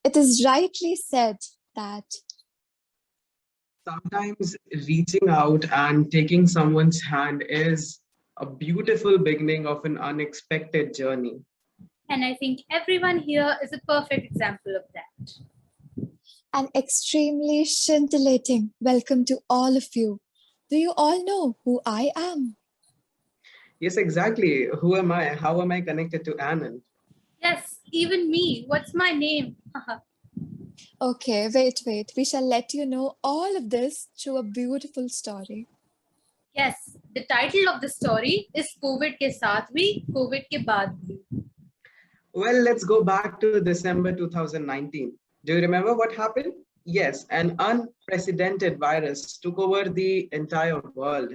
It is rightly said that Sometimes reaching out and taking someone's hand is a beautiful beginning of an unexpected journey. And I think everyone here is a perfect example of that. an extremely scintillating welcome to all of you. Do you all know who I am? Yes, exactly. Who am I? How am I connected to Anand? Yes, even me. What's my name? Okay, wait. We shall let you know all of this through a beautiful story. Yes, the title of the story is COVID के साथ भी, COVID के बाद भी. Well, let's go back to December 2019. Do you remember what happened? Yes, an unprecedented virus took over the entire world.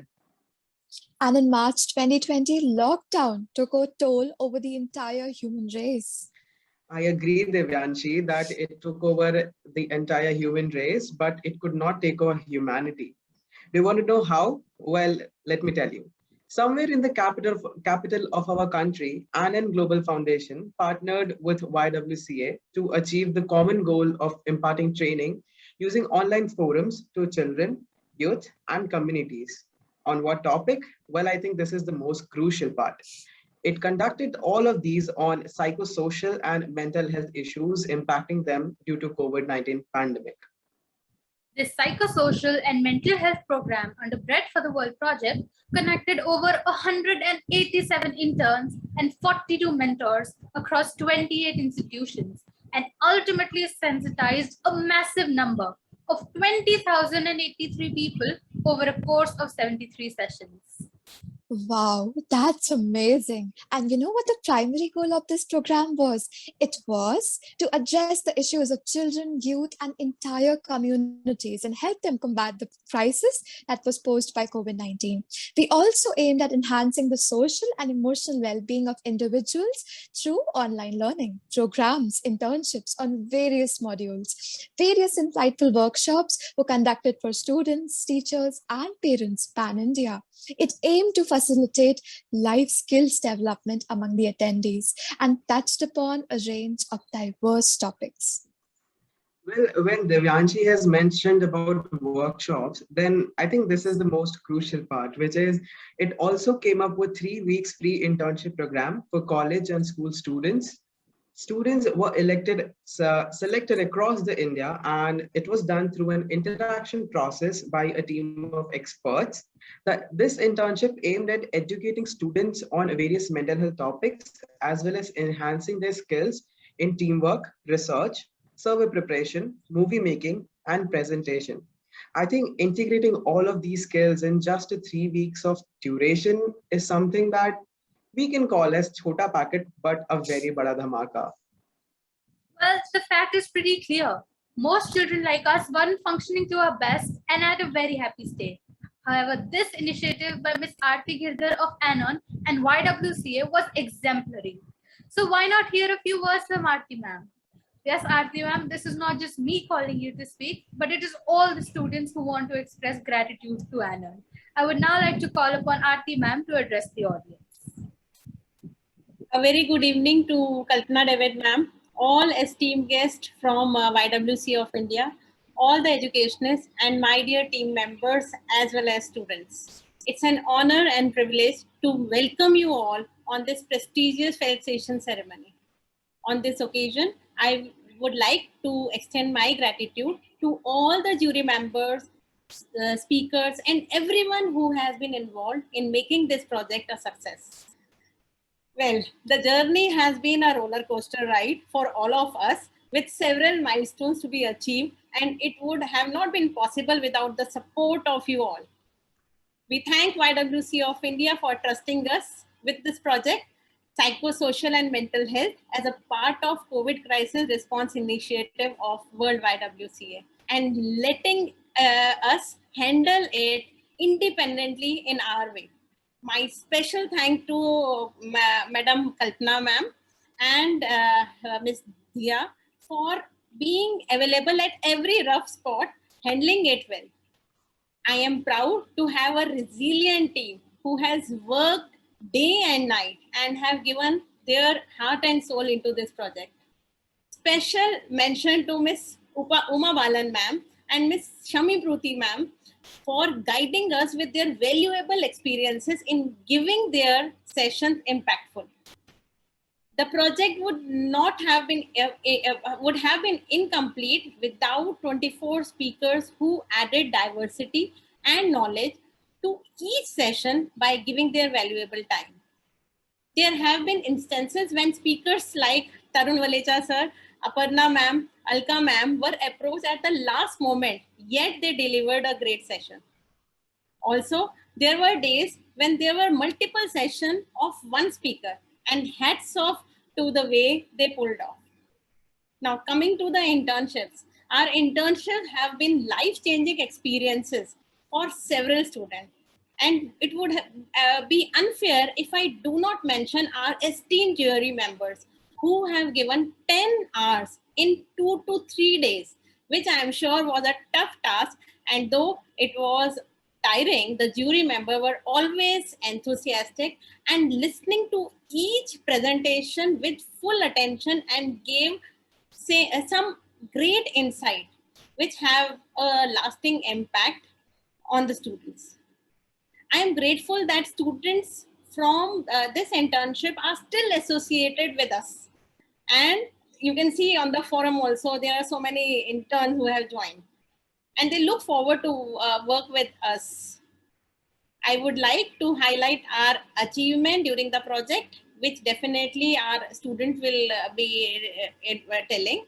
And in March 2020, lockdown took a toll over the entire human race. I agree, Devyanshi, that it took over the entire human race, but it could not take over humanity. Do you want to know how? Well, let me tell you. Somewhere in the capital of our country, Anand Global Foundation partnered with YWCA to achieve the common goal of imparting training using online forums to children, youth, and communities. On what topic? Well, I think this is the most crucial part. It conducted all of these on psychosocial and mental health issues impacting them due to COVID-19 pandemic. This psychosocial and mental health program under Bread for the World project connected over 187 interns and 42 mentors across 28 institutions and ultimately sensitized a massive number of 20,083 people over a course of 73 sessions. Wow, that's amazing. And you know what the primary goal of this program was? It was to address the issues of children, youth, and entire communities and help them combat the crisis that was posed by COVID-19. We also aimed at enhancing the social and emotional well-being of individuals through online learning, programs, internships on various modules. Various insightful workshops were conducted for students, teachers, and parents pan-India. It aimed to facilitate life skills development among the attendees and touched upon a range of diverse topics. Well, when Devyanshi has mentioned about workshops, then I think this is the most crucial part, which is it also came up with 3 weeks free internship program for college and school students. Students were selected across the India, and it was done through an interaction process by a team of experts. That this internship aimed at educating students on various mental health topics, as well as enhancing their skills in teamwork, research, survey preparation, movie making, and presentation. I think integrating all of these skills in just 3 weeks of duration is something that we can call as chota packet, but a very bada dhamaka. Well, the fact is pretty clear. Most children like us weren't functioning to our best and at a very happy state. However, this initiative by Ms. Aarti Girdhar of Anon and YWCA was exemplary. So why not hear a few words from Aarti ma'am? Yes, Aarti ma'am, this is not just me calling you to speak, but it is all the students who want to express gratitude to Anon. I would now like to call upon Aarti ma'am to address the audience. A very good evening to Kalpana David ma'am, all esteemed guests from YWCA of India, all the educationists and my dear team members as well as students. It's an honor and privilege to welcome you all on this prestigious felicitation ceremony. On this occasion, I would like to extend my gratitude to all the jury members, speakers, and everyone who has been involved in making this project a success. Well, the journey has been a roller coaster ride for all of us with several milestones to be achieved, and it would have not been possible without the support of you all. We thank YWCA of India for trusting us with this project, Psychosocial and Mental Health, as a part of COVID crisis response initiative of World YWCA, and letting us handle it independently in our way. My special thank to Madam Kalpana ma'am and Ms. Dia for being available at every rough spot, handling it well. I am proud to have a resilient team who has worked day and night and have given their heart and soul into this project. special mention to Miss Uma Balan ma'am and Miss Shami Pruti ma'am for guiding us with their valuable experiences in giving their sessions impactful. The project would not have been would have been incomplete without 24 speakers who added diversity and knowledge to each session by giving their valuable time. There have been instances when speakers like Tarun Valecha sir, Aparna ma'am, Alka ma'am were approached at the last moment, yet they delivered a great session. Also, there were days when there were multiple sessions of one speaker, and hats off to the way they pulled off. Now, coming to the internships, our internships have been life-changing experiences for several students. And it would be unfair if I do not mention our esteemed jury members who have given 10 hours in 2 to 3 days, which I am sure was a tough task. And though it was tiring, the jury members were always enthusiastic and listening to each presentation with full attention and gave some great insight, which have a lasting impact on the students. I am grateful that students from this internship are still associated with us. And you can see on the forum also, there are so many interns who have joined. And they look forward to work with us. I would like to highlight our achievement during the project, which definitely our students will be telling.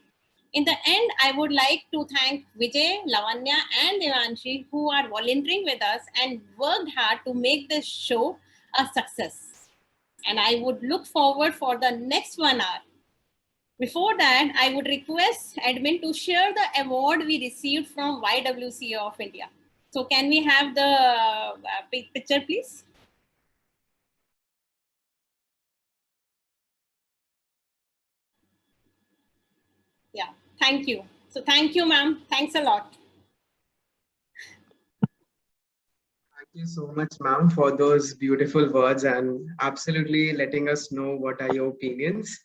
In the end, I would like to thank Vijay, Lavanya, and Devanshi, who are volunteering with us and worked hard to make this show a success. And I would look forward for the next 1 hour. Before that, I would request admin to share the award we received from YWCA of India. So can we have the picture, please? Yeah, thank you. So thank you, ma'am. Thanks a lot. Thank you so much, ma'am, for those beautiful words and absolutely letting us know what are your opinions.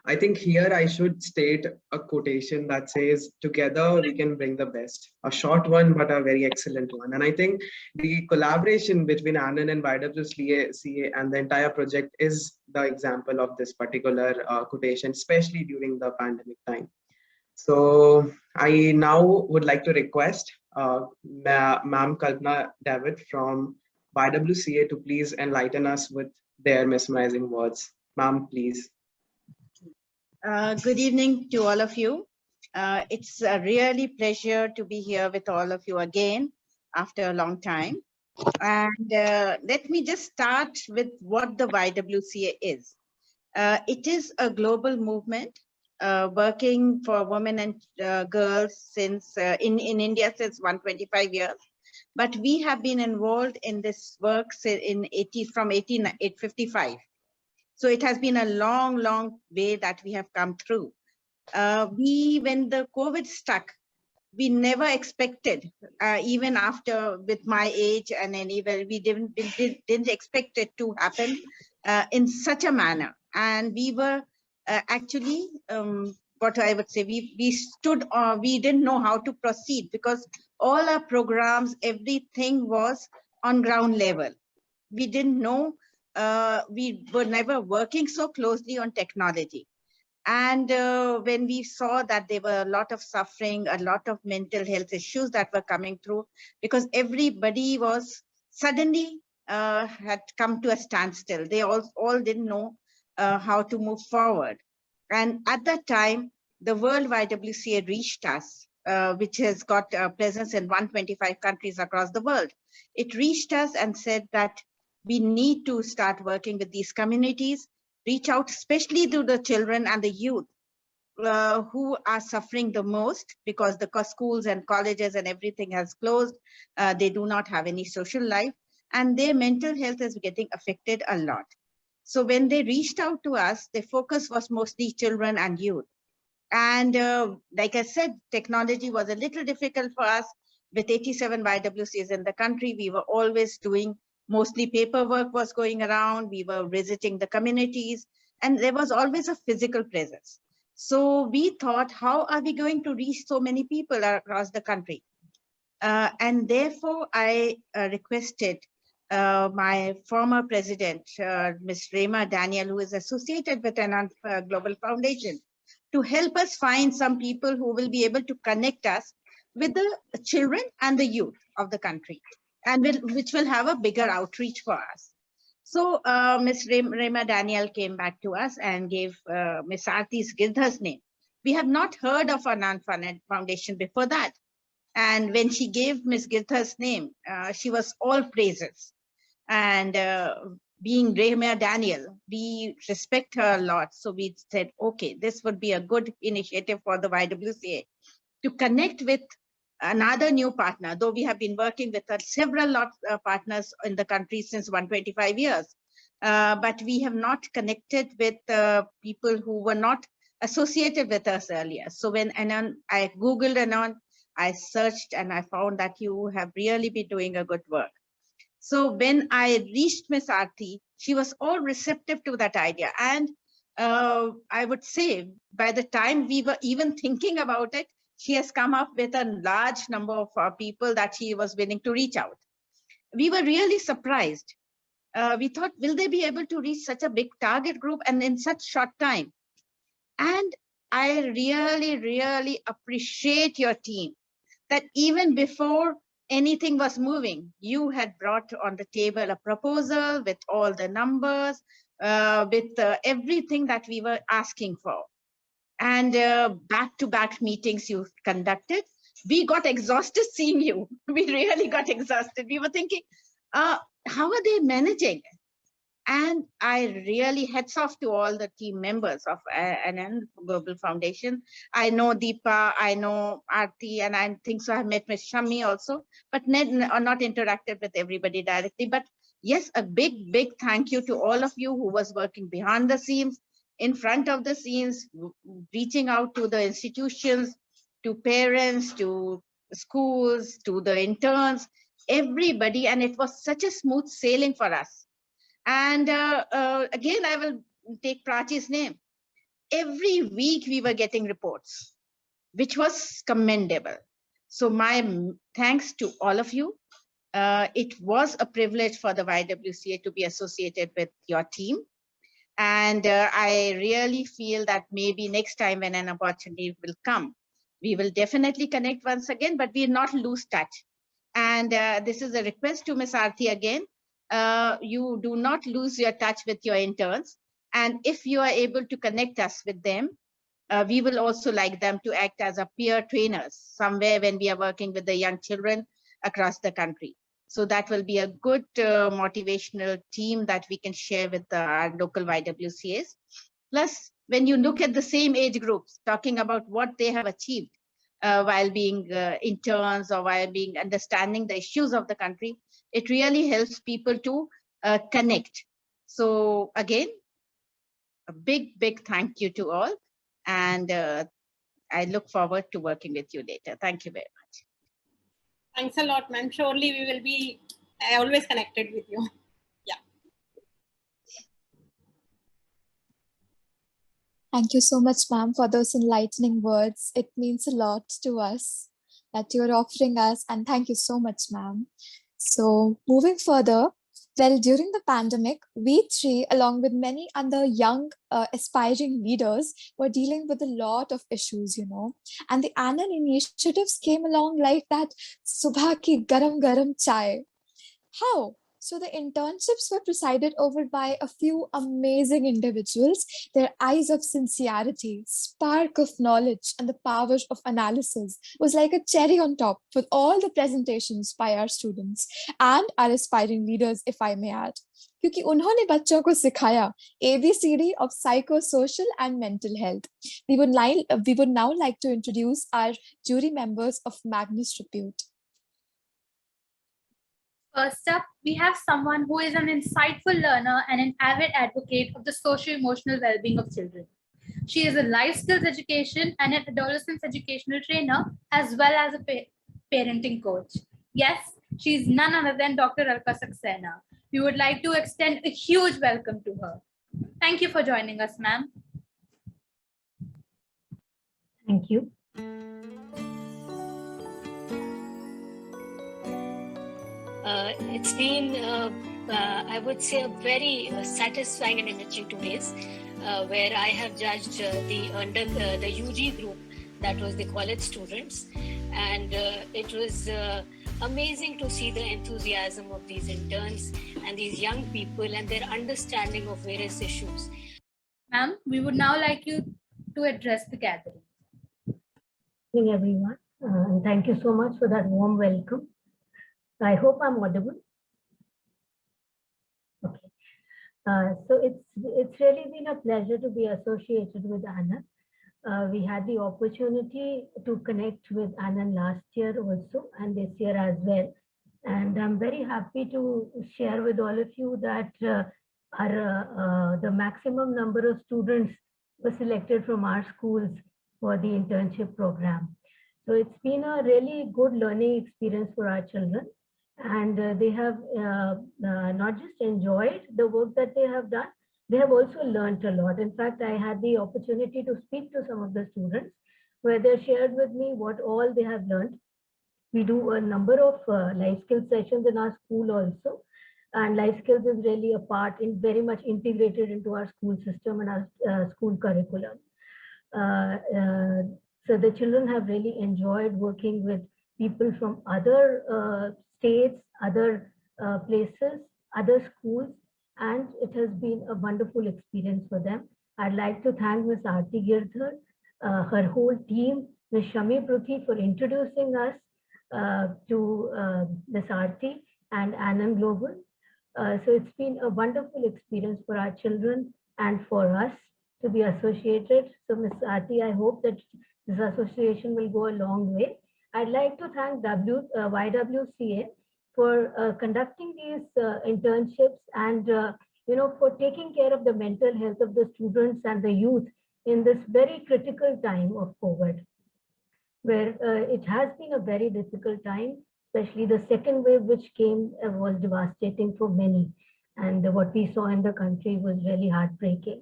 I think here I should state a quotation that says, together we can bring the best. A short one, but a very excellent one. And I think the collaboration between ANAN and YWCA and the entire project is the example of this particular quotation, especially during the pandemic time. So I now would like to request Ma'am Kalpana David from YWCA to please enlighten us with their mesmerizing words. Ma'am, please. Good evening to all of you. It's a really pleasure to be here with all of you again after a long time. And let me just start with what the YWCA is. It is a global movement working for women and girls since in India since 125 years. But we have been involved in this work from 1855. So it has been a long, long way that we have come through. When the COVID struck, we never expected, even after with my age and anywhere, we didn't expect it to happen in such a manner. And we were actually, what I would say, we stood, we didn't know how to proceed because all our programs, everything was on ground level. We didn't know, we were never working so closely on technology. And when we saw that there were a lot of suffering, a lot of mental health issues that were coming through, because everybody was suddenly had come to a standstill. They all didn't know how to move forward. And at that time, the World YWCA reached us, which has got a presence in 125 countries across the world. It reached us and said that we need to start working with these communities, reach out especially to the children and the youth who are suffering the most because the schools and colleges and everything has closed. They do not have any social life and their mental health is getting affected a lot. So when they reached out to us, their focus was mostly children and youth. And like I said, technology was a little difficult for us. With 87 YWCAs in the country, we were always doing mostly paperwork was going around. We were visiting the communities and there was always a physical presence. So we thought, how are we going to reach so many people across the country? And therefore, I requested my former president, Ms. Rema Daniel, who is associated with Anand Global Foundation, to help us find some people who will be able to connect us with the children and the youth of the country, and which will have a bigger outreach for us. So Ms. Rema Daniel came back to us and gave Ms. Aarti Girdhar's name. We have not heard of Anand Foundation before that. And when she gave Ms. Girdhar's name, she was all praises. And being Rema Daniel, we respect her a lot. So we said, okay, this would be a good initiative for the YWCA to connect with another new partner, though we have been working with several partners in the country since 125 years. But we have not connected with people who were not associated with us earlier. So when Anand, I Googled Anand, I searched and I found that you have really been doing a good work. So when I reached Ms. Aarti, she was all receptive to that idea. And I would say by the time we were even thinking about it, she has come up with a large number of people that she was willing to reach out. We were really surprised. We thought, will they be able to reach such a big target group and in such short time? And I really, really appreciate your team that even before anything was moving, you had brought on the table a proposal with all the numbers, with everything that we were asking for. And back-to-back meetings you conducted. We got exhausted seeing you. We really got exhausted. We were thinking, how are they managing? And I really hats off to all the team members of Anand Global Foundation. I know Deepa, I know Aarti, and I think so. I met Ms. Shami also, but not interacted with everybody directly. But yes, a big, big thank you to all of you who was working behind the scenes, in front of the scenes, reaching out to the institutions, to parents, to schools, to the interns, everybody. And it was such a smooth sailing for us. And again, I will take Prachi's name. Every week we were getting reports, which was commendable. So my thanks to all of you. It was a privilege for the YWCA to be associated with your team. And I really feel that maybe next time when an opportunity will come, we will definitely connect once again, but we will not lose touch. And this is a request to Ms. Aarti again. You do not lose your touch with your interns. And if you are able to connect us with them, we will also like them to act as a peer trainers somewhere when we are working with the young children across the country. So that will be a good motivational team that we can share with our local YWCAs. Plus, when you look at the same age groups, talking about what they have achieved while being interns or while being understanding the issues of the country, it really helps people to connect. So again, a big, big thank you to all. And I look forward to working with you later. Thank you very much. Thanks a lot, ma'am. Surely we will be always connected with you. Yeah. Thank you so much, ma'am, for those enlightening words. It means a lot to us that you're offering us, and thank you so much, ma'am. So moving further, well, during the pandemic, we three, along with many other young aspiring leaders, were dealing with a lot of issues, you know, and the Anand initiatives came along like that subha ki garam garam chai. How? So the internships were presided over by a few amazing individuals. Their eyes of sincerity, spark of knowledge, and the power of analysis was like a cherry on top for all the presentations by our students and our aspiring leaders, if I may add. क्योंकि उन्होंने बच्चों को सिखाया ABCD of psychosocial and mental health. We would now like to introduce our jury members of Magnus repute. First up, we have someone who is an insightful learner and an avid advocate of the socio-emotional well-being of children. She is a life skills education and an adolescence educational trainer, as well as a parenting coach. Yes, she is none other than Dr. Alka Saxena. We would like to extend a huge welcome to her. Thank you for joining us, ma'am. Thank you. It's been, I would say, a very satisfying and enriching 2 days, where I have judged the UG group, that was the college students, and it was amazing to see the enthusiasm of these interns and these young people and their understanding of various issues. Ma'am, we would now like you to address the gathering. Good evening, everyone, and thank you so much for that warm welcome. I hope I'm audible. Okay. So it's really been a pleasure to be associated with Anand. We had the opportunity to connect with Anand last year also and this year as well. And I'm very happy to share with all of you that the maximum number of students were selected from our schools for the internship program. So it's been a really good learning experience for our children. And they have not just enjoyed the work that they have done, they have also learned a lot. In fact, I had the opportunity to speak to some of the students where they shared with me what all they have learned. We do a number of life skills sessions in our school also. And life skills is really a part very much integrated into our school system and our school curriculum. So the children have really enjoyed working with people from other states, other places, other schools, and it has been a wonderful experience for them. I'd like to thank Ms. Aarti Girdhar, her whole team, Ms. Shami Pruthi for introducing us to Ms. Aarti and Anand Global. So it's been a wonderful experience for our children and for us to be associated. So Ms. Aarti, I hope that this association will go a long way. I'd like to thank YWCA for conducting these internships and for taking care of the mental health of the students and the youth in this very critical time of COVID, where it has been a very difficult time, especially the second wave which came was devastating for many, and what we saw in the country was really heartbreaking.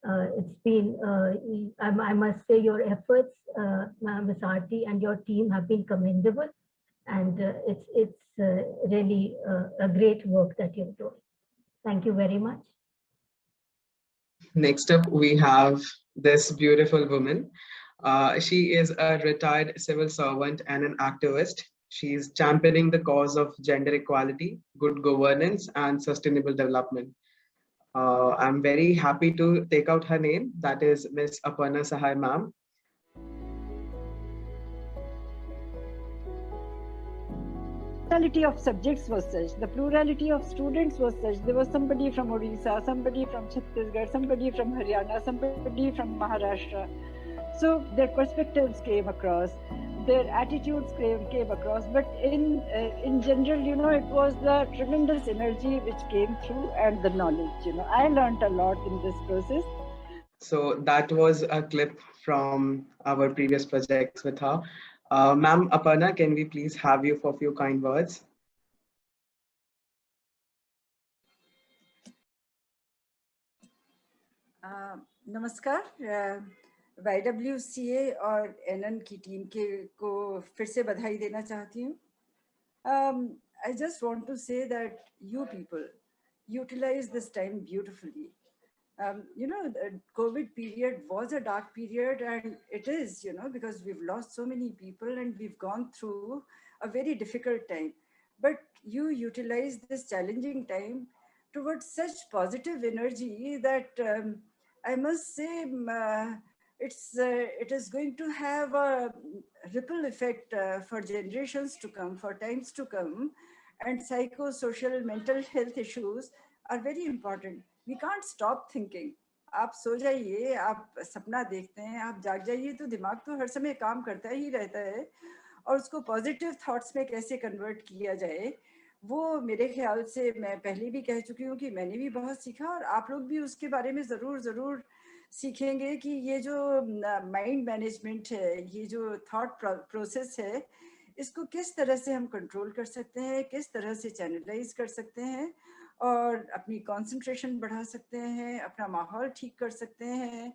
It's been, I must say, your efforts, Ms. Aarti, and your team have been commendable, and it's really a great work that you're doing. Thank you very much. Next up, we have this beautiful woman. She is a retired civil servant and an activist. She's championing the cause of gender equality, good governance, and sustainable development. I'm very happy to take out her name. That is Ms. Aparna Sahai, ma'am. Plurality of subjects was such, the plurality of students was such. There was somebody from Odisha, somebody from Chhattisgarh, somebody from Haryana, somebody from Maharashtra. So their perspectives came across, their attitudes came across, but in general, it was the tremendous energy which came through and the knowledge. I learned a lot in this process. So that was a clip from our previous projects with her. Ma'am Aparna, can we please have you for a few kind words? नमस्कार, YWCA और ANAND की team को फिर से बधाई देना चाहती हूँ. I just want to say that you people utilize this time beautifully. The COVID period was a dark period, and it is, because we've lost so many people and we've gone through a very difficult time. But you utilize this challenging time towards such positive energy that I must say it is going to have a ripple effect for generations to come, for times to come. And psychosocial mental health issues are very important. We can't stop thinking. आप सो जाइए, आप सपना देखते हैं, आप जाग जाइए, तो दिमाग तो हर समय काम करता ही रहता है, और उसको पॉजिटिव थॉट्स में कैसे कन्वर्ट किया जाए, वो मेरे ख्याल से मैं पहले भी कह चुकी हूँ कि मैंने भी बहुत सीखा, और आप लोग भी उसके बारे में ज़रूर सीखेंगे कि ये जो माइंड मैनेजमेंट है, ये जो थॉट प्रोसेस है, इसको किस तरह से हम कंट्रोल कर सकते हैं, किस तरह से चैनलाइज कर सकते हैं, और अपनी कंसंट्रेशन बढ़ा सकते हैं, अपना माहौल ठीक कर सकते हैं,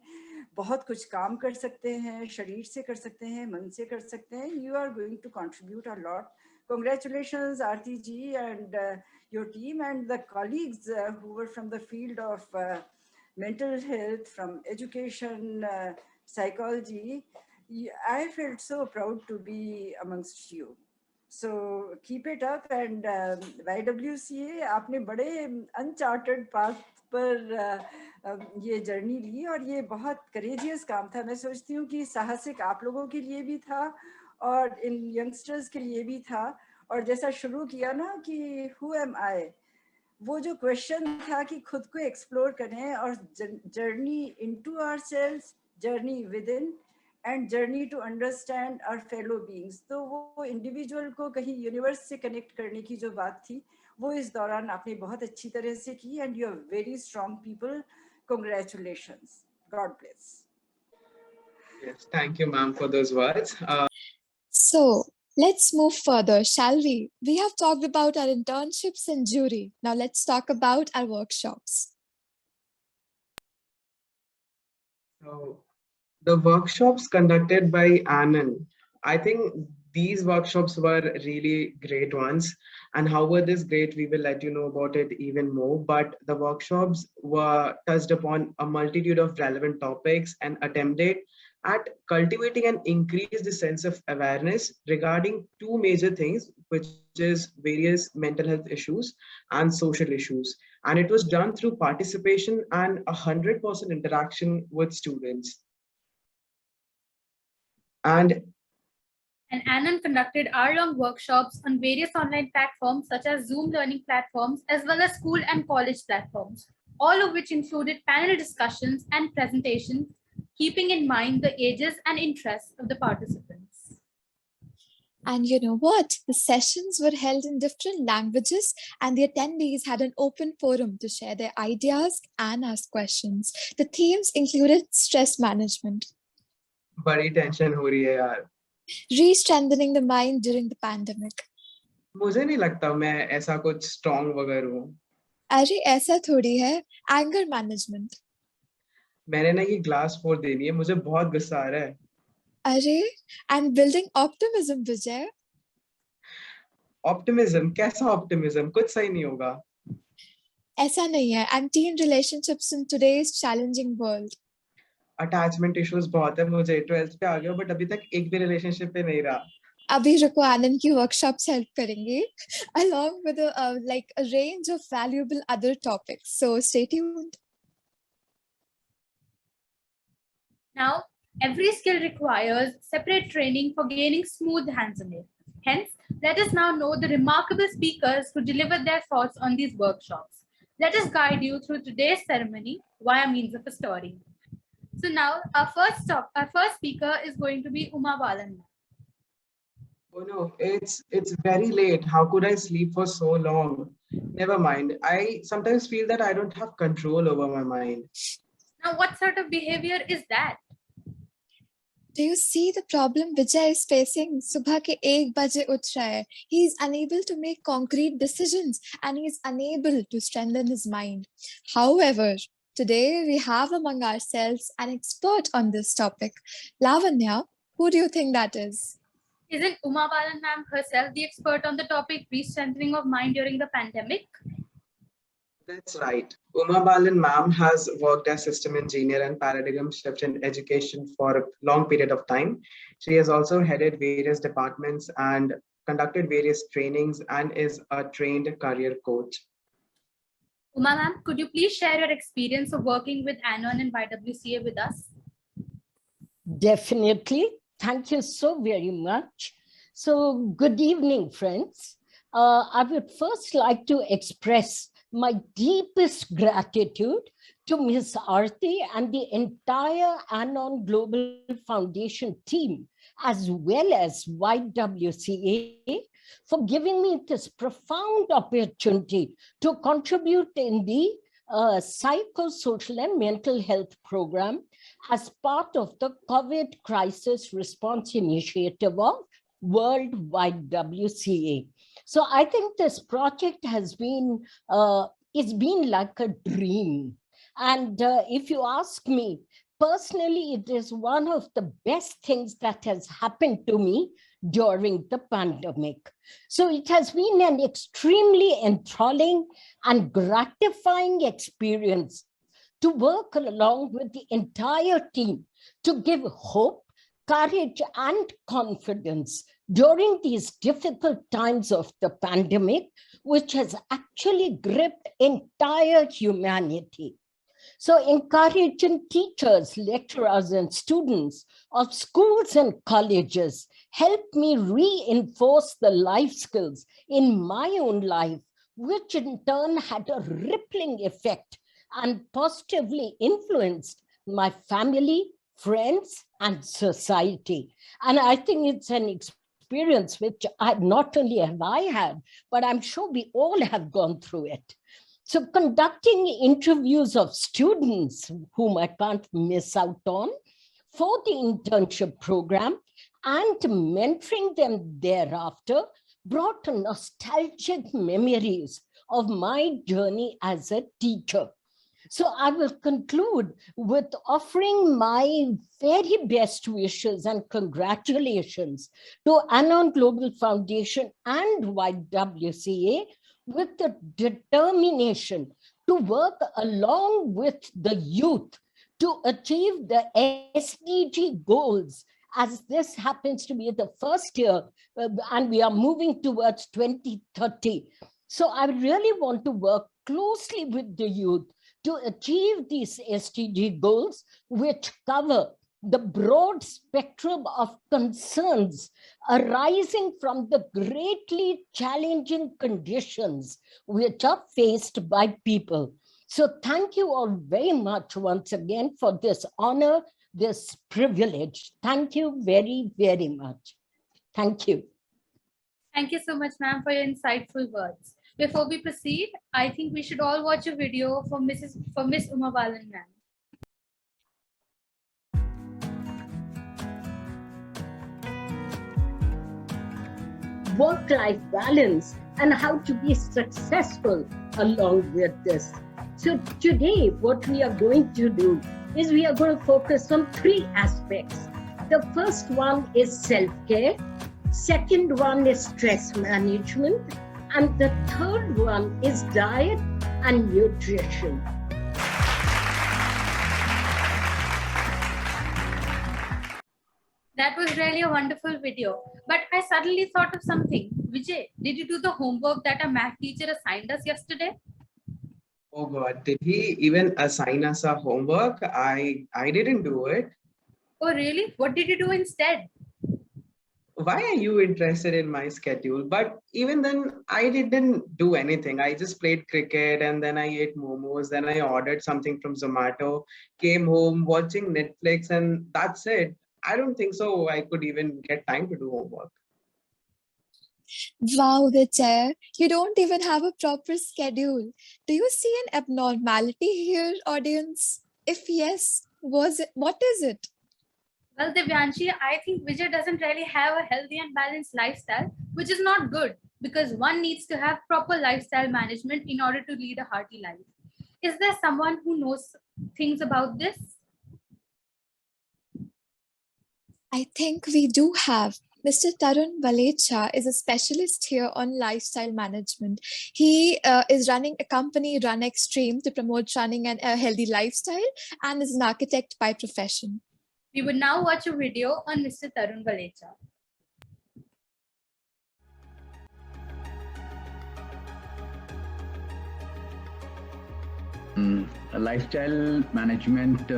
बहुत कुछ काम कर सकते हैं, शरीर से कर सकते हैं, मन से कर सकते हैं. You are going to contribute a lot. Congratulations, Aarti ji, and your team and the colleagues who were from the field of mental health, from education, psychology. I felt so proud to be amongst you. So keep it up, and YWCA आपने बड़े uncharted path पर ये journey ली और ये बहुत courageous काम था. मैं सोचती हूँ कि साहसिक आप लोगों के लिए भी था और इन यंगस्टर्स के लिए भी था. और जैसा शुरू किया ना कि who am I, वो जो क्वेश्चन था कि खुद को एक्सप्लोर करें और journey into ourselves, journey within and journey to understand our fellow beings. तो वो इंडिविजुअल को कहीं यूनिवर्स से कनेक्ट करने की जो बात थी वो इस दौरान आपने बहुत अच्छी तरह से की. And you are very strong people. Congratulations. God bless. Yes, thank you, ma'am, for those words. So let's move further, shall we? We have talked about our internships and jury. Now let's talk about our workshops. So the workshops conducted by Anand, I think these workshops were really great ones. And how were this great? We will let you know about it even more. But the workshops were touched upon a multitude of relevant topics and attempted at cultivating and increase the sense of awareness regarding two major things, which is various mental health issues and social issues. And it was done through participation and 100% interaction with students. And Anand conducted hour-long workshops on various online platforms such as Zoom learning platforms, as well as school and college platforms, all of which included panel discussions and presentations, keeping in mind the ages and interests of the participants. And you know what? The sessions were held in different languages, and the attendees had an open forum to share their ideas and ask questions. The themes included stress management, बड़ी tension हो रही है यार. re-strengthening the mind during the pandemic. मुझे नहीं लगता मैं ऐसा कुछ स्ट्रॉन्ग वगैरह हूँ. अरे ऐसा थोड़ी है. Anger management. मैंने ना ये ग्लास फोड़ देनी है, मुझे बहुत गुस्सा आ रहा है. अरे, and building optimism, Vijay. Optimism? कैसा ऑप्टिमिज्म? कुछ सही नहीं होगा. ऐसा नहीं है. And teen relationships in today's challenging world. Attachment issues बहुत है. मुझे 12th पे आ गया बट अभी तक एक भी रिलेशनशिप पे नहीं रहा. अभी रुको, आनंद की वर्कशॉप्स हेल्प करेंगे along with like a range of valuable other topics. So stay tuned. Now, every skill requires separate training for gaining smooth hands on it. Hence, let us now know the remarkable speakers who delivered their thoughts on these workshops. Let us guide you through today's ceremony via means of a story. So now, our first speaker is going to be Uma Balan. Oh no, it's very late. How could I sleep for so long? Never mind. I sometimes feel that I don't have control over my mind. Now, what sort of behavior is that? Do you see the problem Vijay is facing? Subha ke 1 baje uth raha hai. He is unable to make concrete decisions and he is unable to strengthen his mind. However, today we have among ourselves an expert on this topic. Lavanya, who do you think that is? Isn't Uma Balan ma'am herself the expert on the topic re-strengthening of mind during the pandemic? That's right. Uma Balan ma'am has worked as system engineer and paradigm shift in education for a long period of time. She has also headed various departments and conducted various trainings and is a trained career coach. Uma ma'am, could you please share your experience of working with Anon and YWCA with us? Definitely. Thank you so very much. So good evening, friends. I would first like to express my deepest gratitude to Ms. Aarti and the entire Anon Global Foundation team, as well as YWCA, for giving me this profound opportunity to contribute in the psychosocial and mental health program as part of the COVID crisis response initiative of World YWCA. So I think this project has been it's been like a dream. And if you ask me, personally, it is one of the best things that has happened to me during the pandemic. So it has been an extremely enthralling and gratifying experience to work along with the entire team to give hope, courage, and confidence during these difficult times of the pandemic, which has actually gripped entire humanity. So encouraging teachers, lecturers, and students of schools and colleges helped me reinforce the life skills in my own life, which in turn had a rippling effect and positively influenced my family, friends, and society. And I think it's an experience which not only have I had, but I'm sure we all have gone through it. So conducting interviews of students whom I can't miss out on for the internship program and mentoring them thereafter brought nostalgic memories of my journey as a teacher. So I will conclude with offering my very best wishes and congratulations to Anon Global Foundation and YWCA with the determination to work along with the youth to achieve the SDG goals, as this happens to be the first year and we are moving towards 2030. So I really want to work closely with the youth to achieve these SDG goals, which cover the broad spectrum of concerns arising from the greatly challenging conditions which are faced by people. So thank you all very much once again for this honor, this privilege. Thank you very, very much. Thank you. Thank you so much, ma'am, for your insightful words. Before we proceed, I think we should all watch a video for Miss Uma Balan, ma'am. Work-life balance and how to be successful along with this. So today, what we are going to do is we are going to focus on 3 aspects. The first one is self-care. Second one is stress management. And the third one is diet and nutrition. That was really a wonderful video. But I suddenly thought of something. Vijay, did you do the homework that our math teacher assigned us yesterday? Oh God, did he even assign us our homework? I didn't do it. Oh really? What did you do instead? Why are you interested in my schedule? But even then, I didn't do anything. I just played cricket and then I ate momos. Then I ordered something from Zomato, came home watching Netflix, and that's it. I don't think so I could even get time to do homework. Wow, Vijay, you don't even have a proper schedule. Do you see an abnormality here, audience? If yes, what is it? Well, Divyanshi, I think Vijay doesn't really have a healthy and balanced lifestyle, which is not good because one needs to have proper lifestyle management in order to lead a hearty life. Is there someone who knows things about this? I think we do have. Mr. Tarun Valecha is a specialist here on lifestyle management. He is running a company, Run Extreme, to promote running and a healthy lifestyle, and is an architect by profession. We would now watch a video on Mr. Tarun Valecha. Lifestyle management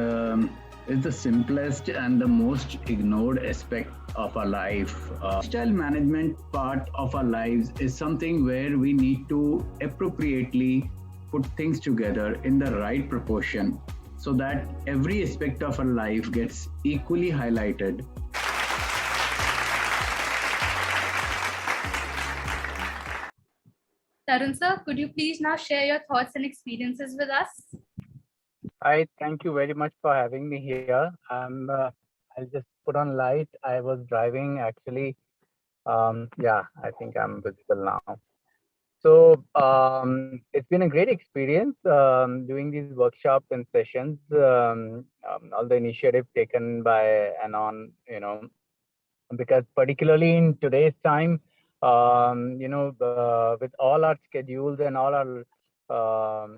is the simplest and the most ignored aspect of our life. Lifestyle management part of our lives is something where we need to appropriately put things together in the right proportion so that every aspect of our life gets equally highlighted. Tarun sir, could you please now share your thoughts and experiences with us? I thank you very much for having me here. I'll just put on light. I was driving actually. Yeah, I think I'm visible now. So it's been a great experience doing these workshops and sessions. All the initiative taken by Anon, because particularly in today's time, with all our schedules and all our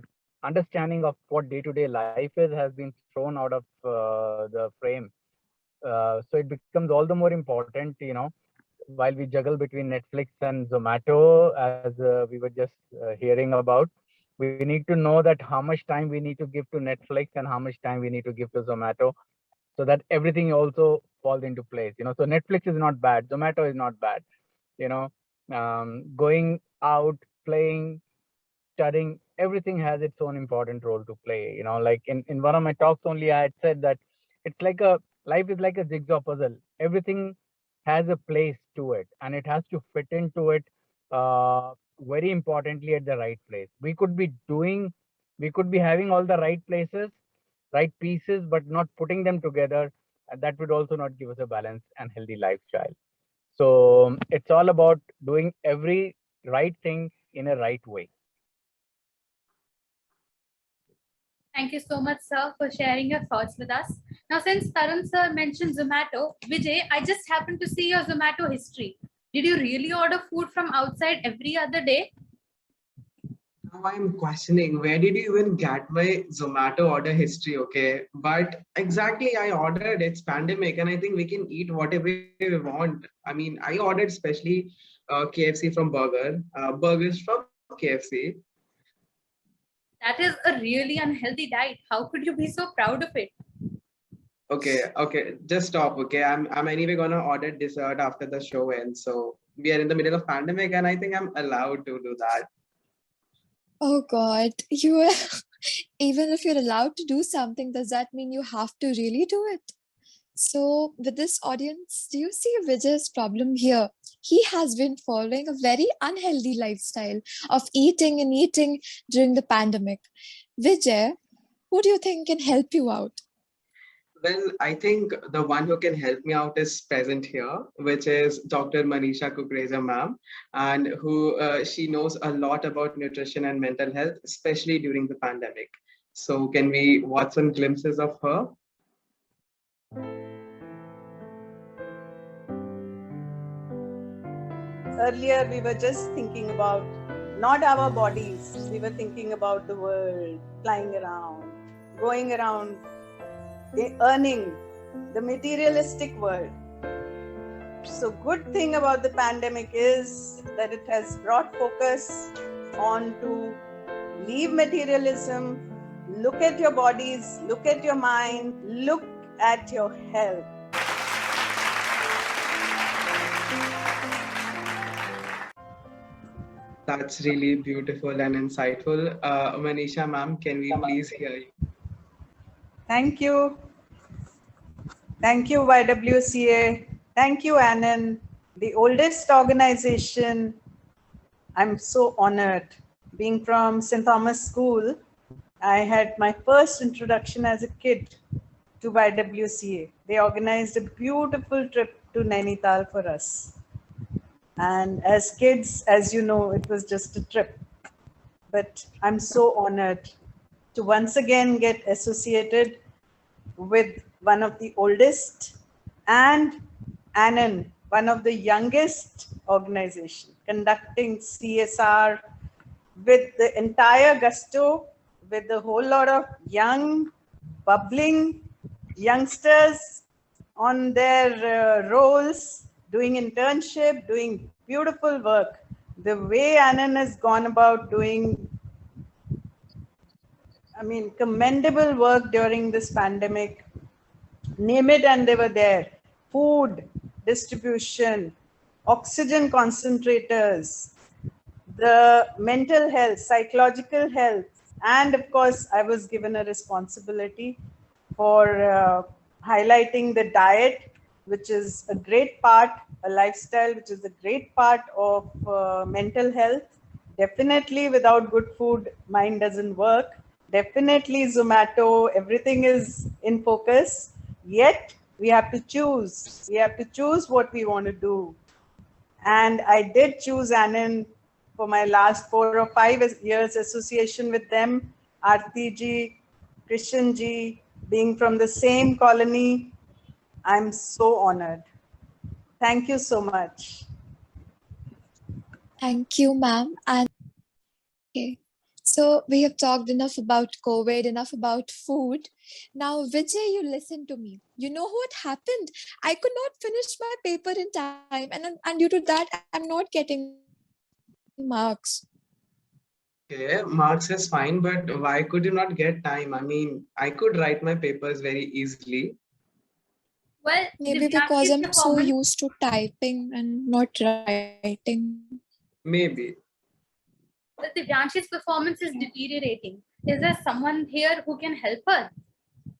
understanding of what day-to-day life is has been thrown out of the frame. So it becomes all the more important, while we juggle between Netflix and Zomato, as we were just hearing about, we need to know that how much time we need to give to Netflix and how much time we need to give to Zomato, so that everything also falls into place. So Netflix is not bad, Zomato is not bad. Going out, playing, studying, everything has its own important role to play. Like in one of my talks only, I had said that it's like life is like a jigsaw puzzle. Everything has a place to it, and it has to fit into it very importantly at the right place. We could be having all the right places, right pieces, but not putting them together, and that would also not give us a balanced and healthy lifestyle. So it's all about doing every right thing in a right way. Thank you so much, sir, for sharing your thoughts with us. Now, since Tarun sir mentioned Zomato, Vijay, I just happened to see your Zomato history. Did you really order food from outside every other day? Now I'm questioning, where did you even get my Zomato order history? Okay, but exactly, I ordered. It's pandemic, and I think we can eat whatever we want. I mean, I ordered especially KFC from burgers from KFC. That is a really unhealthy diet. How could you be so proud of it? Okay, just stop. Okay, I'm anyway gonna order dessert after the show ends. So we are in the middle of pandemic, and I think I'm allowed to do that. Oh God, you are, even if you're allowed to do something, does that mean you have to really do it? So with this audience, do you see Vijay's problem here? He has been following a very unhealthy lifestyle of eating and eating during the pandemic. Vijay, who do you think can help you out? Well, I think the one who can help me out is present here, which is Dr. Manisha Kukreja ma'am, and who she knows a lot about nutrition and mental health, especially during the pandemic. So can we watch some glimpses of her? Earlier, we were just thinking about not our bodies. We were thinking about the world, flying around, going around, earning, the materialistic world. So good thing about the pandemic is that it has brought focus on to leave materialism, look at your bodies, look at your mind, look at your health. That's really beautiful and insightful. Manisha ma'am, can we please hear you? Thank you. Thank you, YWCA. Thank you, Anand, the oldest organization. I'm so honored. Being from St. Thomas School, I had my first introduction as a kid to YWCA. They organized a beautiful trip to Nainital for us. And as kids, as you know, it was just a trip. But I'm so honored to once again get associated with one of the oldest and Anand, one of the youngest organization, conducting CSR with the entire gusto, with a whole lot of young, bubbling youngsters on their roles, doing internship, doing beautiful work. The way Anand has gone about doing, commendable work during this pandemic, name it and they were there. Food distribution, oxygen concentrators, the mental health, psychological health, and of course, I was given a responsibility for highlighting the diet, which is a great part, a lifestyle, which is a great part of mental health. Definitely without good food, mind doesn't work. Definitely Zomato, everything is in focus, yet we have to choose. We have to choose what we want to do. And I did choose Anand for my last 4 or 5 years association with them, Aarti ji, Christian ji, being from the same colony. I'm so honored. Thank you so much. Thank you, ma'am. And okay, so we have talked enough about COVID, enough about food. Now, Vijay, you listen to me. You know what happened? I could not finish my paper in time, and due to that, I'm not getting marks. Okay, marks is fine, but why could you not get time? I mean, I could write my papers very easily. Well, Maybe because I'm so used to typing and not writing. Maybe. But Divyanshi's performance is deteriorating. Is there someone here who can help her?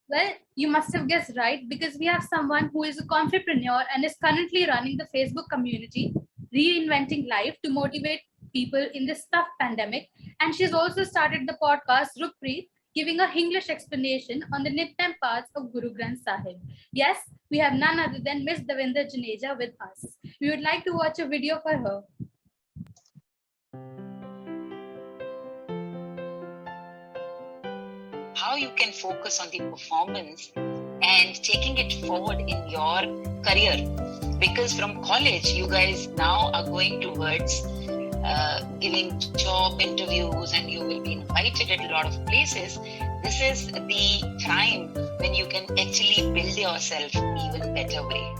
Well, you must have guessed right, because we have someone who is a entrepreneur and is currently running the Facebook community, Reinventing Life, to motivate people in this tough pandemic. And she's also started the podcast Rukpreet, giving a English explanation on the Nitnem parts of Guru Granth Sahib. Yes, we have none other than Miss Davinder Juneja with us. We would like to watch a video for her. How you can focus on the performance and taking it forward in your career. Because from college, you guys now are going towards giving job interviews and you will be invited at a lot of places. This is the time when you can actually build yourself even better way.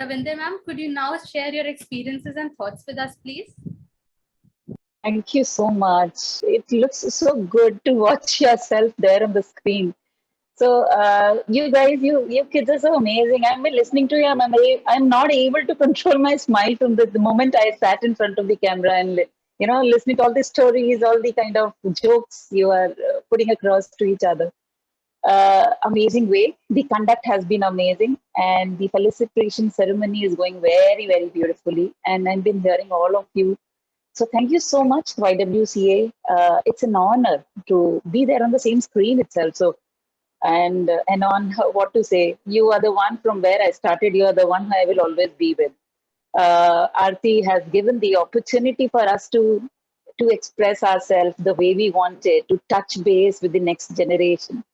Davinder ma'am, could you now share your experiences and thoughts with us, please? Thank you so much. It looks so good to watch yourself there on the screen. So you guys, you kids are so amazing. I've been listening to you and I'm not able to control my smile from the moment I sat in front of the camera and, you know, listening to all the stories, all the kind of jokes you are putting across to each other. Amazing way. The conduct has been amazing and the felicitation ceremony is going very, very beautifully. And I've been hearing all of you. So thank you so much, YWCA. It's an honor to be there on the same screen itself. So, and on what to say, you are the one from where I started. You are the one I will always be with. Aarti has given the opportunity for us to express ourselves the way we wanted, to touch base with the next generation.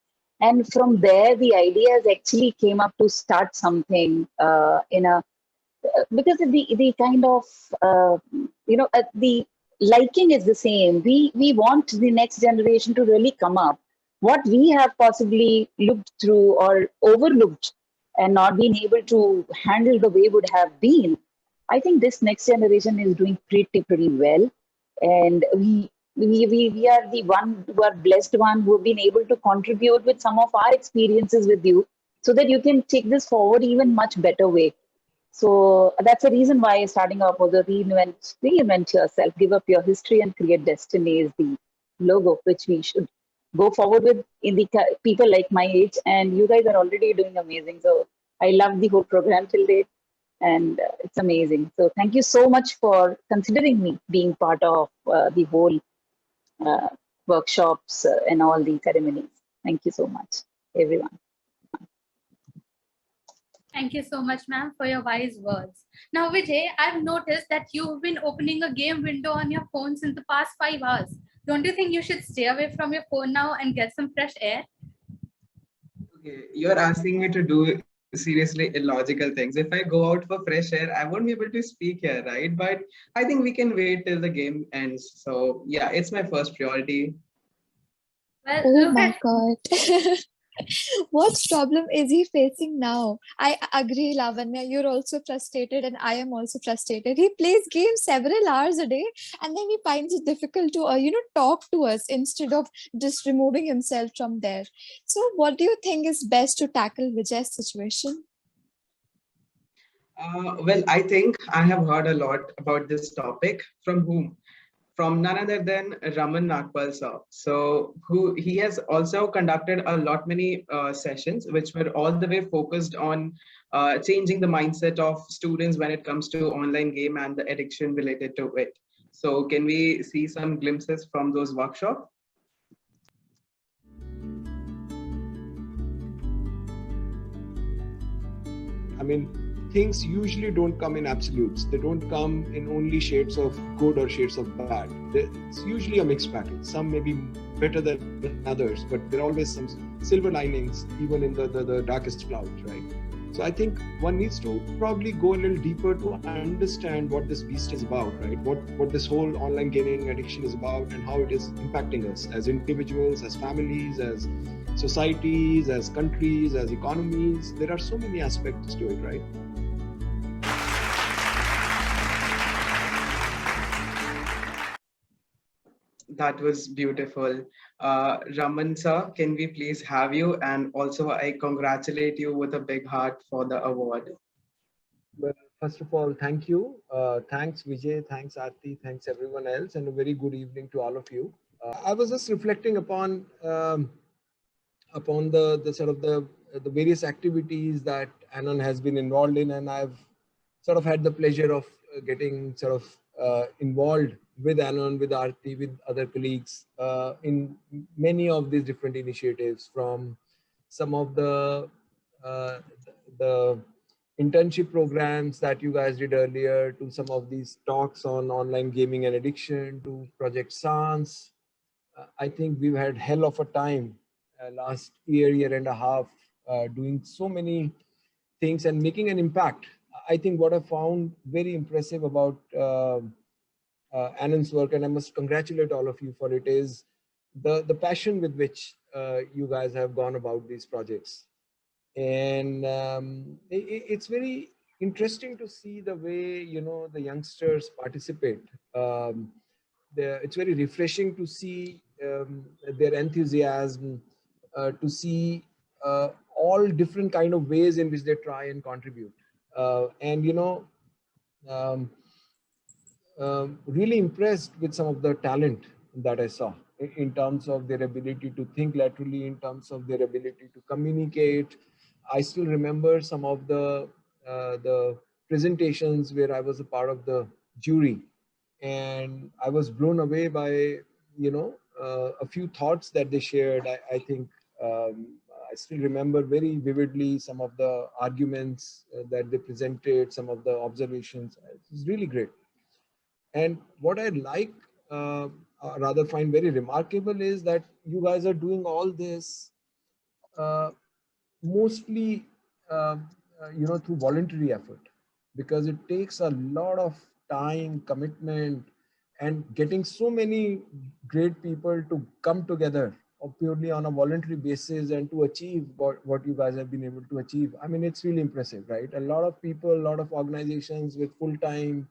And from there, the ideas actually came up to start something because the kind of, the liking is the same. We want the next generation to really come up. What we have possibly looked through or overlooked and not been able to handle the way would have been, I think this next generation is doing pretty well. And we are the one who are blessed one who have been able to contribute with some of our experiences with you so that you can take this forward even much better way. So that's the reason why starting off was a reinvent yourself, give up your history and create destiny is the logo which we should go forward with in the people like my age. And you guys are already doing amazing. So I love the whole program till date and it's amazing. So thank you so much for considering me being part of the whole workshops and all the ceremonies. Thank you so much, everyone. Thank you so much, ma'am, for your wise words. Now, Vijay, I've noticed that you've been opening a game window on your phone since the past 5 hours. Don't you think you should stay away from your phone now and get some fresh air? Okay, you're asking me to do seriously illogical things. If I go out for fresh air, I won't be able to speak here, right? But I think we can wait till the game ends. So yeah, it's my first priority. Well, oh my God. What problem is he facing now? I agree, Lavanya. You're also frustrated and I am also frustrated. He plays games several hours a day and then he finds it difficult to, talk to us instead of just removing himself from there. So what do you think is best to tackle Vijay's situation? Well, I think I have heard a lot about this topic. From whom? From none other than Raman Nagpal sir. So he has also conducted many sessions, which were all the way focused on changing the mindset of students when it comes to online game and the addiction related to it. So can we see some glimpses from those workshops? I mean, things usually don't come in absolutes. They don't come in only shades of good or shades of bad. It's usually a mixed package. Some may be better than others, but there are always some silver linings, even in the darkest clouds, right? So I think one needs to probably go a little deeper to understand what this beast is about, right? What this whole online gaming addiction is about and how it is impacting us as individuals, as families, as societies, as countries, as economies. There are so many aspects to it, right? That was beautiful. Raman sir, can we please have you? And also I congratulate you with a big heart for the award. Well, first of all, thank you. Thanks Vijay, thanks Aarti, thanks everyone else, and a very good evening to all of you. I was just reflecting upon the sort of the various activities that Anon has been involved in, and I've sort of had the pleasure of getting sort of involved with Anon, with Aarti, with other colleagues in many of these different initiatives, from some of the internship programs that you guys did earlier, to some of these talks on online gaming and addiction, to Project Sans. I think we've had hell of a time last year and a half doing so many things and making an impact. I think what I found very impressive about Anon's work, and I must congratulate all of you for it, is the passion with which you guys have gone about these projects. And it's very interesting to see the way, you know, the youngsters participate. It's very refreshing to see their enthusiasm, to see all different kind of ways in which they try and contribute. And, you know, really impressed with some of the talent that I saw in terms of their ability to think laterally, in terms of their ability to communicate. I still remember some of the presentations where I was a part of the jury, and I was blown away by, you know, a few thoughts that they shared. I think I still remember very vividly some of the arguments that they presented, some of the observations. It was really great. And what I like, rather find very remarkable, is that you guys are doing all this mostly, you know, through voluntary effort, because it takes a lot of time, commitment, and getting so many great people to come together purely on a voluntary basis and to achieve what you guys have been able to achieve. I mean, it's really impressive, right? A lot of people, a lot of organizations with full-time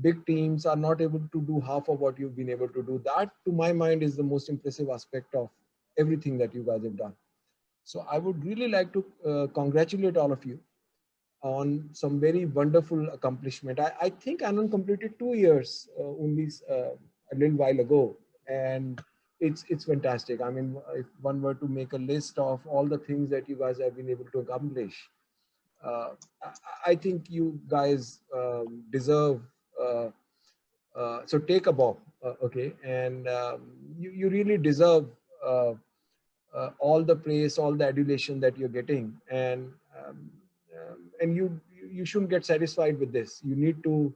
big teams are not able to do half of what you've been able to do. That, to my mind, is the most impressive aspect of everything that you guys have done. So I would really like to congratulate all of you on some very wonderful accomplishment. I think Anon completed 2 years only a little while ago, and it's fantastic. I mean, if one were to make a list of all the things that you guys have been able to accomplish, I think you guys deserve, so take a bow, okay? And you really deserve all the praise, all the adulation that you're getting. And you shouldn't get satisfied with this. You need to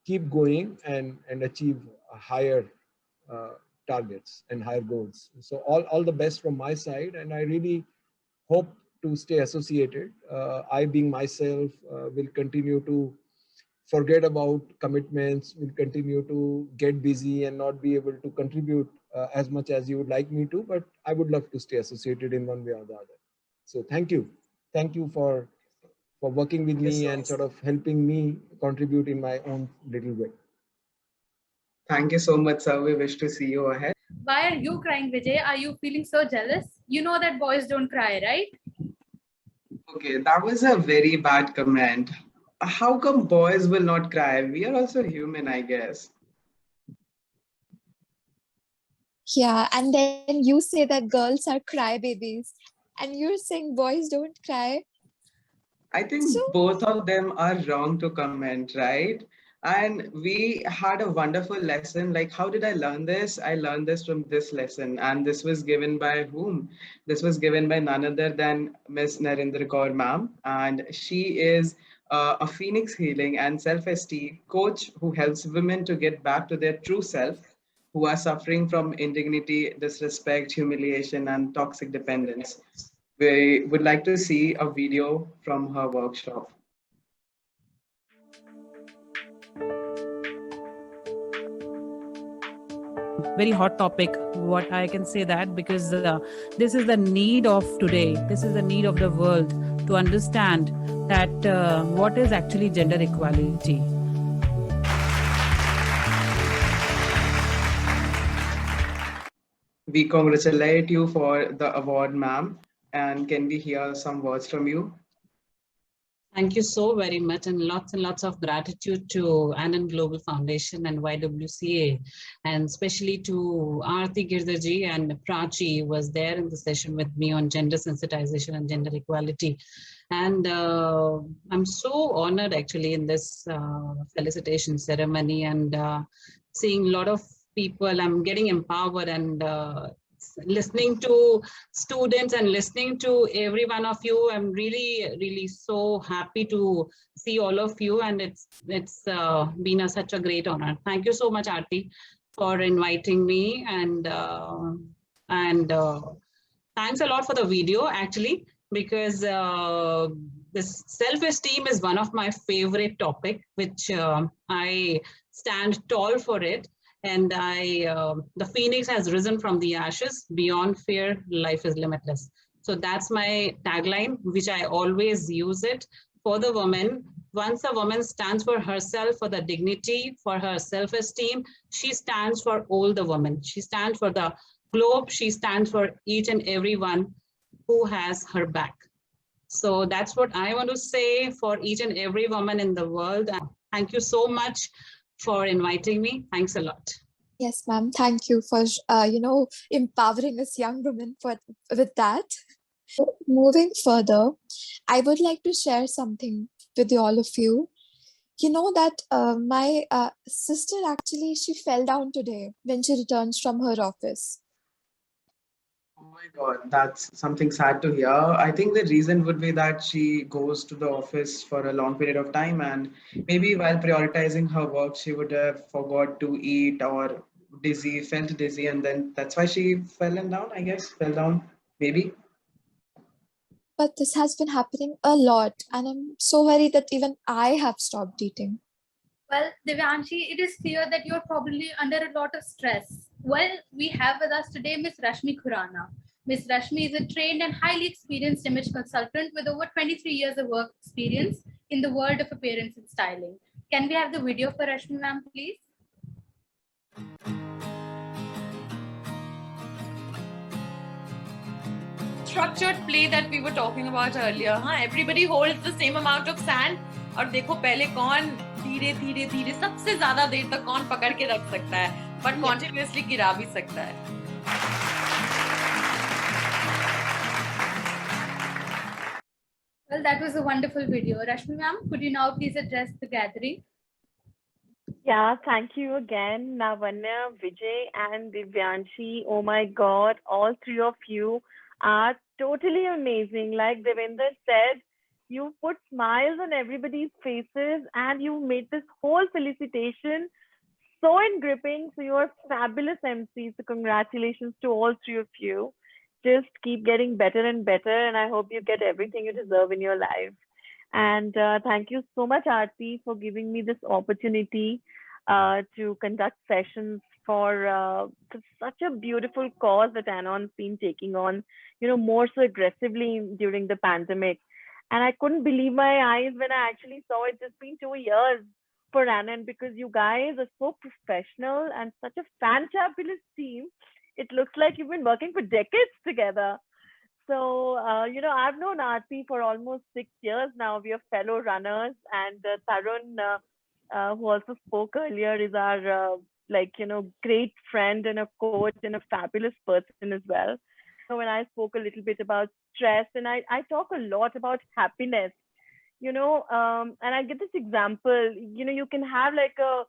keep going and achieve higher targets and higher goals. So all the best from my side, and I really hope to stay associated. I, being myself, will continue to forget about commitments, will continue to get busy and not be able to contribute as much as you would like me to, but I would love to stay associated in one way or the other. So thank you. Thank you for working with me and sort of helping me contribute in my own little way. Thank you so much, sir. We wish to see you ahead. Why are you crying, Vijay? Are you feeling so jealous? You know that boys don't cry, right? Okay, that was a very bad comment. How come boys will not cry? We are also human, I guess. Yeah, and then you say that girls are crybabies, and you're saying boys don't cry. I think both of them are wrong to comment, right? And we had a wonderful lesson. Like, how did I learn this? I learned this from this lesson. And this was given by whom? This was given by none other than Miss Narendra Kaur ma'am. And she is a Phoenix Healing and Self-Esteem coach who helps women to get back to their true self who are suffering from indignity, disrespect, humiliation, and toxic dependence. We would like to see a video from her workshop. Very hot topic, what I can say that, because this is the need of today. This is the need of the world to understand that what is actually gender equality. We congratulate you for the award, ma'am. And can we hear some words from you? Thank you so very much, and lots of gratitude to Anand Global Foundation and YWCA, and especially to Aarti Girdarji and Prachi was there in the session with me on gender sensitization and gender equality. And I'm so honored actually in this felicitation ceremony, and seeing a lot of people. I'm getting empowered, and listening to students and listening to every one of you. I'm really so happy to see all of you, and it's been such a great honor. Thank you so much, Aarti, for inviting me, and thanks a lot for the video actually, because this self-esteem is one of my favorite topic, which I stand tall for it. And the phoenix has risen from the ashes. Beyond fear, life is limitless. So that's my tagline, which I always use it for the woman. Once a woman stands for herself, for the dignity, for her self-esteem, she stands for all the women. She stands for the globe. She stands for each and every one who has her back. So that's what I want to say for each and every woman in the world. Thank you so much for inviting me. Thanks a lot. Yes, ma'am. Thank you for, empowering us young women with that. Moving further, I would like to share something with all of you. You know that my sister actually, she fell down today when she returns from her office. Oh my God, that's something sad to hear. I think the reason would be that she goes to the office for a long period of time, and maybe while prioritizing her work, she would have forgot to eat or felt dizzy, and then that's why she fell down, I guess, fell down, maybe. But this has been happening a lot, and I'm so worried that even I have stopped eating. Well, Divyanshi, it is clear that you're probably under a lot of stress. Well, we have with us today Ms. Rashmi Khurana. Ms. Rashmi is a trained and highly experienced image consultant with over 23 years of work experience in the world of appearance and styling. Can we have the video for Rashmi, ma'am, please? Structured play that we were talking about earlier. Everybody holds the same amount of sand. और देखो पहले कौन धीरे धीरे धीरे सबसे ज्यादा देर तक कौन पकड़ के रख सकता है, but continuously गिरा भी सकता है. Well, that was a wonderful video. Rashmi ma'am, could you now please address the gathering? Yeah, thank you again, Lavanya, Vijay, and Divyanshi. Oh my God, all three of you are totally amazing. Like Devendra said, you put smiles on everybody's faces, and you made this whole felicitation so engripping. So you are fabulous MCs. So congratulations to all three of you. Just keep getting better and better, and I hope you get everything you deserve in your life. And thank you so much, Aarti, for giving me this opportunity to conduct sessions for such a beautiful cause that Anon's been taking on, more so aggressively during the pandemic. And I couldn't believe my eyes when I actually saw it. It's been 2 years for Anand, because you guys are so professional and such a fantabulous team. It looks like you've been working for decades together. So, I've known Aarti for almost 6 years now. We are fellow runners, and Tarun, who also spoke earlier, is our, great friend and a coach and a fabulous person as well. So when I spoke a little bit about stress, and I talk a lot about happiness, and I give this example, you can have like a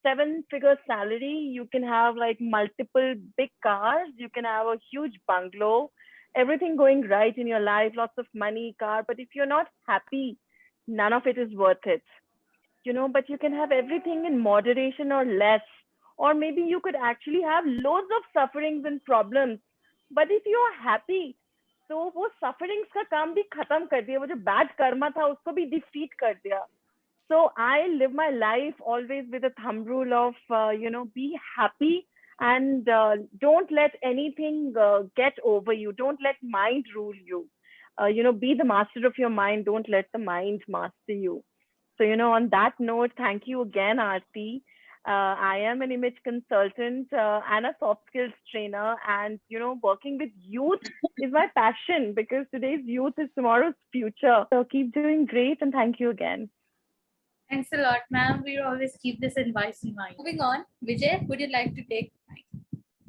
7-figure salary, you can have like multiple big cars, you can have a huge bungalow, everything going right in your life, lots of money, car, but if you're not happy, none of it is worth it. But you can have everything in moderation or less. Or maybe you could actually have loads of sufferings and problems. But if you are happy, तो वो sufferings का काम भी खत्म कर दिया, वो जो bad karma था उसको भी defeat कर दिया. So I live my life always with a thumb rule of, be happy and don't let anything get over you. Don't let mind rule you. Be the master of your mind. Don't let the mind master you. So, on that note, thank you again, Aarti. I am an image consultant and a soft skills trainer, and working with youth is my passion because today's youth is tomorrow's future. So keep doing great, and thank you again. Thanks a lot, ma'am. We will always keep this advice in mind. Moving on, Vijay, would you like to take?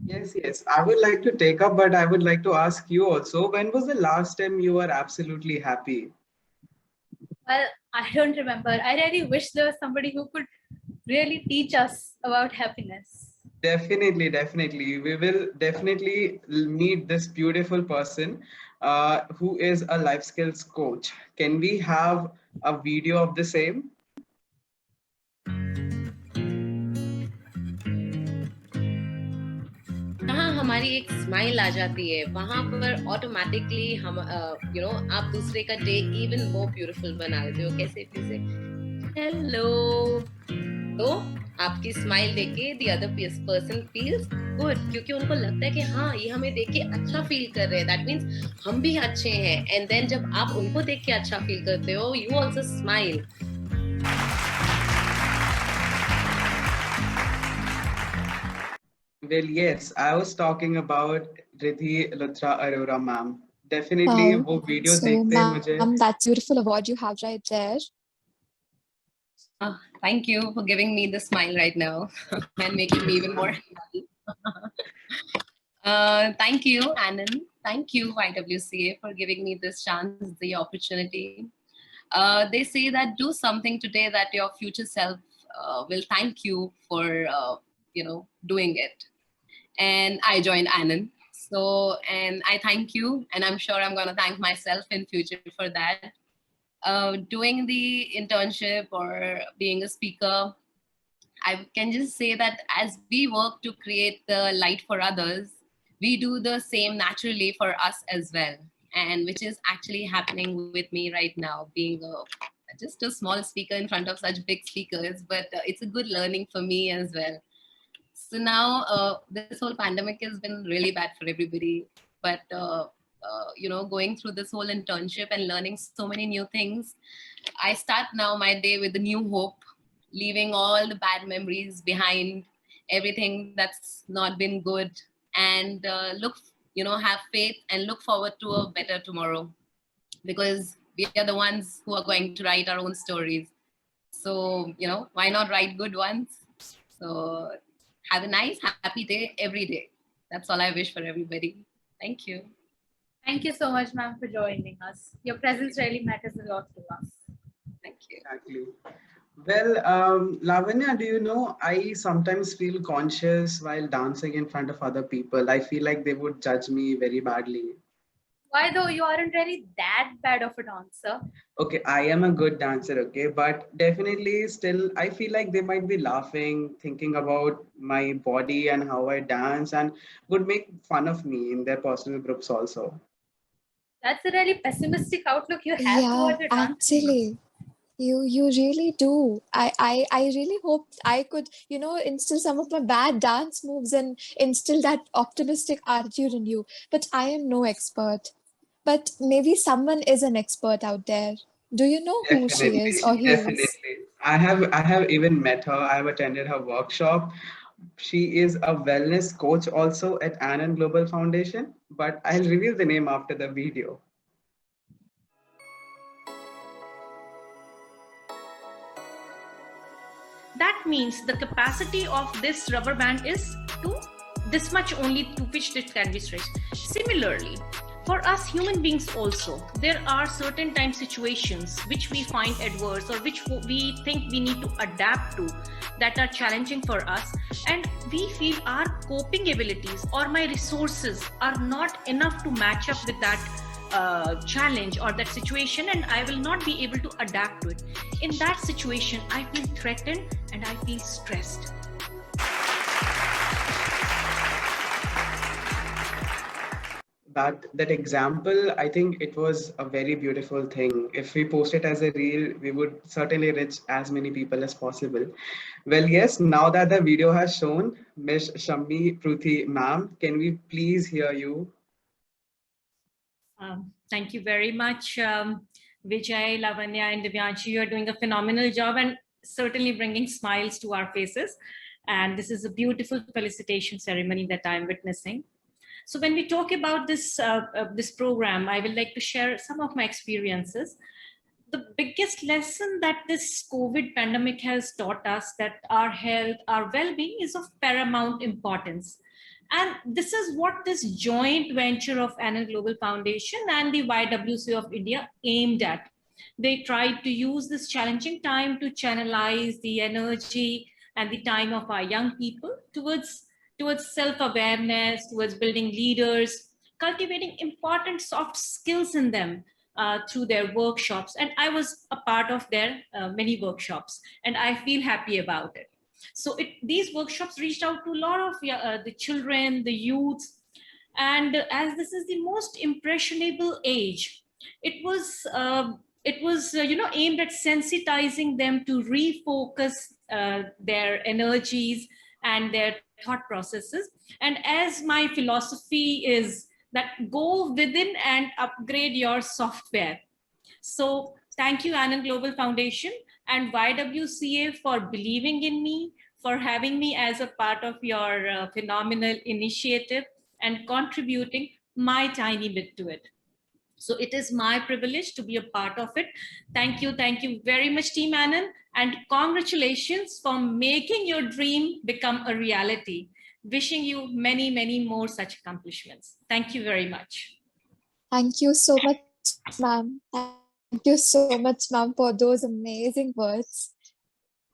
Yes, I would like to take up, but I would like to ask you also, when was the last time you were absolutely happy? Well, I don't remember. I really wish there was somebody who could really teach us about happiness. Definitely. We will definitely meet this beautiful person who is a life skills coach. Can we have a video of the same? हमारी एक smile आ जाती है वहां पर automatically हम आप दूसरे का डे इवन मोर ब्यूटीफुल बना देते हो. कैसे हेलो, तो आपकी स्माइल देख के the other person feels good, क्योंकि उनको लगता है कि हाँ ये हमें देख के अच्छा फील कर रहे हैं, दैट मीन्स हम भी अच्छे हैं. एंड देन जब आप उनको देख के अच्छा फील करते हो, you also smile. Well, yes, I was talking about Riddhi Luthra Arora, ma'am. Definitely, Wow. वो video So, देखते मुझे. ma'am, that's beautiful award you have right there. Thank you for giving me the smile right now and making me even more happy. Thank you, Anand. Thank you, YWCA, for giving me this chance, the opportunity. They say that do something today that your future self will thank you for, doing it. And I joined Anand. So, and I thank you, and I'm sure I'm going to thank myself in future for that. Doing the internship or being a speaker, I can just say that as we work to create the light for others, we do the same naturally for us as well. And which is actually happening with me right now, being just a small speaker in front of such big speakers, but it's a good learning for me as well. So now this whole pandemic has been really bad for everybody, but going through this whole internship and learning so many new things, I start now my day with a new hope, leaving all the bad memories behind, everything that's not been good, and have faith and look forward to a better tomorrow, because we are the ones who are going to write our own stories. So, why not write good ones? So have a nice, happy day every day. That's all I wish for everybody. Thank you. Thank you so much, ma'am, for joining us. Your presence really matters a lot to us. Thank you. Exactly. Well, Lavanya, do you know, I sometimes feel conscious while dancing in front of other people. I feel like they would judge me very badly. Why though? You aren't really that bad of a dancer. Okay, I am a good dancer, okay, but definitely still, I feel like they might be laughing, thinking about my body and how I dance, and would make fun of me in their personal groups also. That's a really pessimistic outlook you have Yeah, towards your dance. actually. You really do. I really hope I could, instill some of my bad dance moves and instill that optimistic attitude in you. But I am no expert. But maybe someone is an expert out there. Do you know who she is or he Definitely. is? I have even met her. I have attended her workshop. She is a wellness coach also at Anand Global Foundation, but I'll reveal the name after the video. That means the capacity of this rubber band is this much only to which it can be stretched. Similarly, for us human beings also, there are certain time situations which we find adverse or which we think we need to adapt to that are challenging for us, and we feel our coping abilities or my resources are not enough to match up with that challenge or that situation, and I will not be able to adapt to it. In that situation, I feel threatened and I feel stressed. That example, I think it was a very beautiful thing. If we post it as a reel, we would certainly reach as many people as possible. Well, yes, now that the video has shown, Ms. Shammi Pruthi ma'am, can we please hear you? Thank you very much, Vijay, Lavanya, and Divyanshi. You are doing a phenomenal job and certainly bringing smiles to our faces. And this is a beautiful felicitation ceremony that I'm witnessing. So when we talk about this, this program, I would like to share some of my experiences. The biggest lesson that this COVID pandemic has taught us, that our health, our well-being is of paramount importance. And this is what this joint venture of Anand Global Foundation and the YWCA of India aimed at. They tried to use this challenging time to channelize the energy and the time of our young people towards self-awareness, towards building leaders, cultivating important soft skills in them through their workshops. And I was a part of their many workshops, and I feel happy about it. So these workshops reached out to a lot of the children, the youth, and as this is the most impressionable age, it was aimed at sensitizing them to refocus their energies and their thought processes. And as my philosophy is that go within and upgrade your software. So thank you, Anand Global Foundation and YWCA for believing in me, for having me as a part of your phenomenal initiative and contributing my tiny bit to it. So it is my privilege to be a part of it. Thank you very much, Team Anand, and congratulations for making your dream become a reality. Wishing you many, many more such accomplishments. Thank you very much. Thank you so much, ma'am. Thank you so much, ma'am, for those amazing words.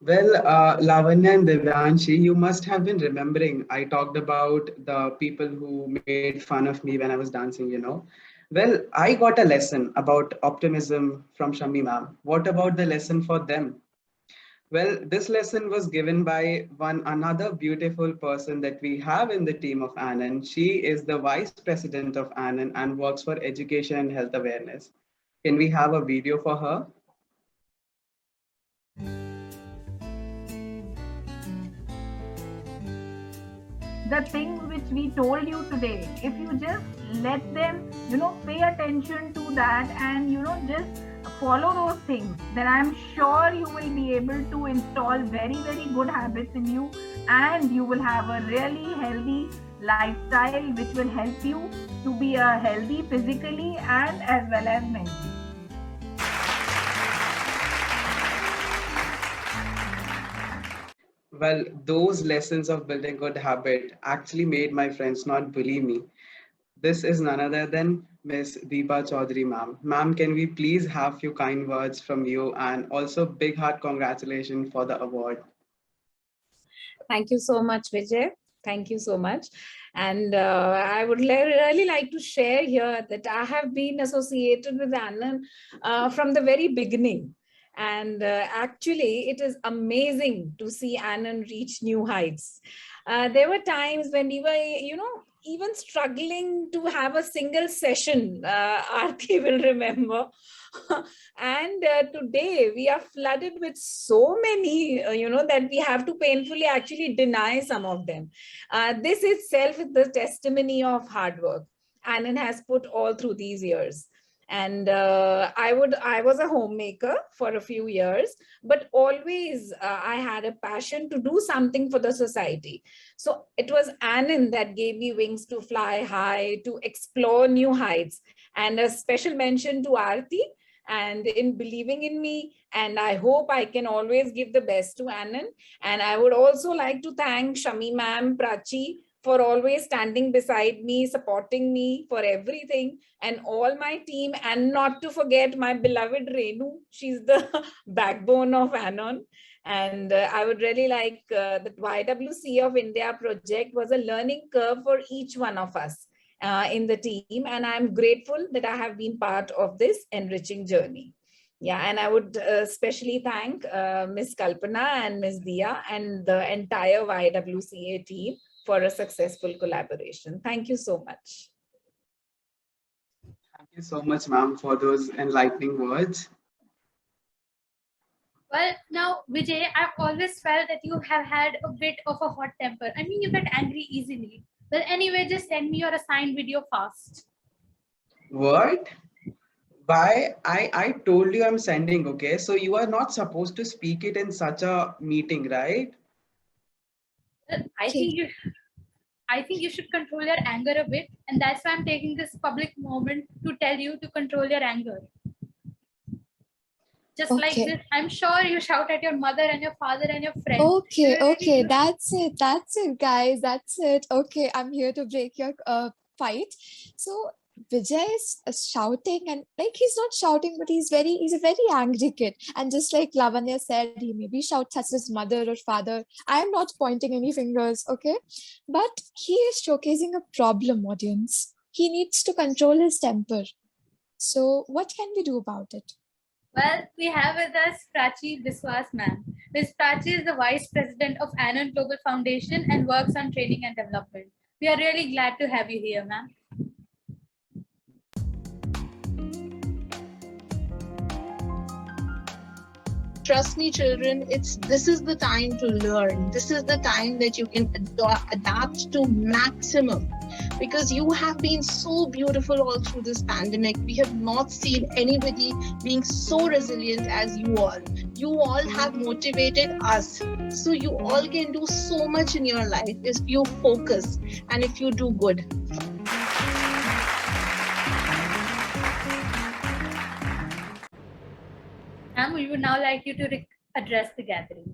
Well, Lavanya and Divyanshi, you must have been remembering I talked about the people who made fun of me when I was dancing, you know. Well, I got a lesson about optimism from Shammi ma'am. What about the lesson for them? Well, this lesson was given by another beautiful person that we have in the team of Anand. She is the Vice President of Anand and works for education and health awareness. Can we have a video for her? The things which we told you today, if you just let them, pay attention to that and, just follow those things, then I'm sure you will be able to install very, very good habits in you, and you will have a really healthy lifestyle which will help you to be a healthy physically and as well as mentally. Well, those lessons of building good habit actually made my friends not bully me. This is none other than Ms. Deepa Chaudhary ma'am. Ma'am, can we please have few kind words from you, and also big heart congratulations for the award. Thank you so much, Vijay. Thank you so much. And I would really like to share here that I have been associated with Anand from the very beginning. And actually, it is amazing to see Anand reach new heights. There were times when we were, even struggling to have a single session, Aarti will remember. And today we are flooded with so many, that we have to painfully actually deny some of them. This itself is the testimony of hard work Anand has put all through these years. And I was a homemaker for a few years, but always I had a passion to do something for the society. So it was Anand that gave me wings to fly high, to explore new heights. And a special mention to Aarti and in believing in me. And I hope I can always give the best to Anand. And I would also like to thank Shammi ma'am, Prachi, for always standing beside me, supporting me for everything, and all my team, and not to forget my beloved Renu. She's the backbone of Anand. And I would really like the YWCA of India project was a learning curve for each one of us. in the team, and I'm grateful that I have been part of this enriching journey. Yeah, and I would especially thank Ms. Kalpana and Ms. Dia and the entire YWCA team for a successful collaboration. Thank you so much. Thank you so much, ma'am, for those enlightening words. Well, now, Vijay, I've always felt that you have had a bit of a hot temper. I mean, you get angry easily. Well, anyway, just send me your assigned video fast. What? Why? I told you I'm sending, okay? So you are not supposed to speak it in such a meeting, right? Well, I think you should control your anger a bit, and that's why I'm taking this public moment to tell you to control your anger. Just like this, I'm sure you shout at your mother and your father and your friends. Okay, that's it, guys, that's it. Okay, I'm here to break your fight. So Vijay is shouting, and like he's not shouting, but he's a very angry kid. And just like Lavanya said, he maybe shouts at his mother or father. I am not pointing any fingers, okay? But he is showcasing a problem, audience. He needs to control his temper. So what can we do about it? Well, we have with us Prachi Biswas, ma'am. Ms. Prachi is the Vice President of Anon Global Foundation and works on training and development. We are really glad to have you here, ma'am. Trust me, children, this is the time to learn. This is the time that you can adapt to maximum, because you have been so beautiful all through this pandemic. We have not seen anybody being so resilient as you all. You all have motivated us. So you all can do so much in your life if you focus and if you do good. Ma'am, we would now like you to address the gathering.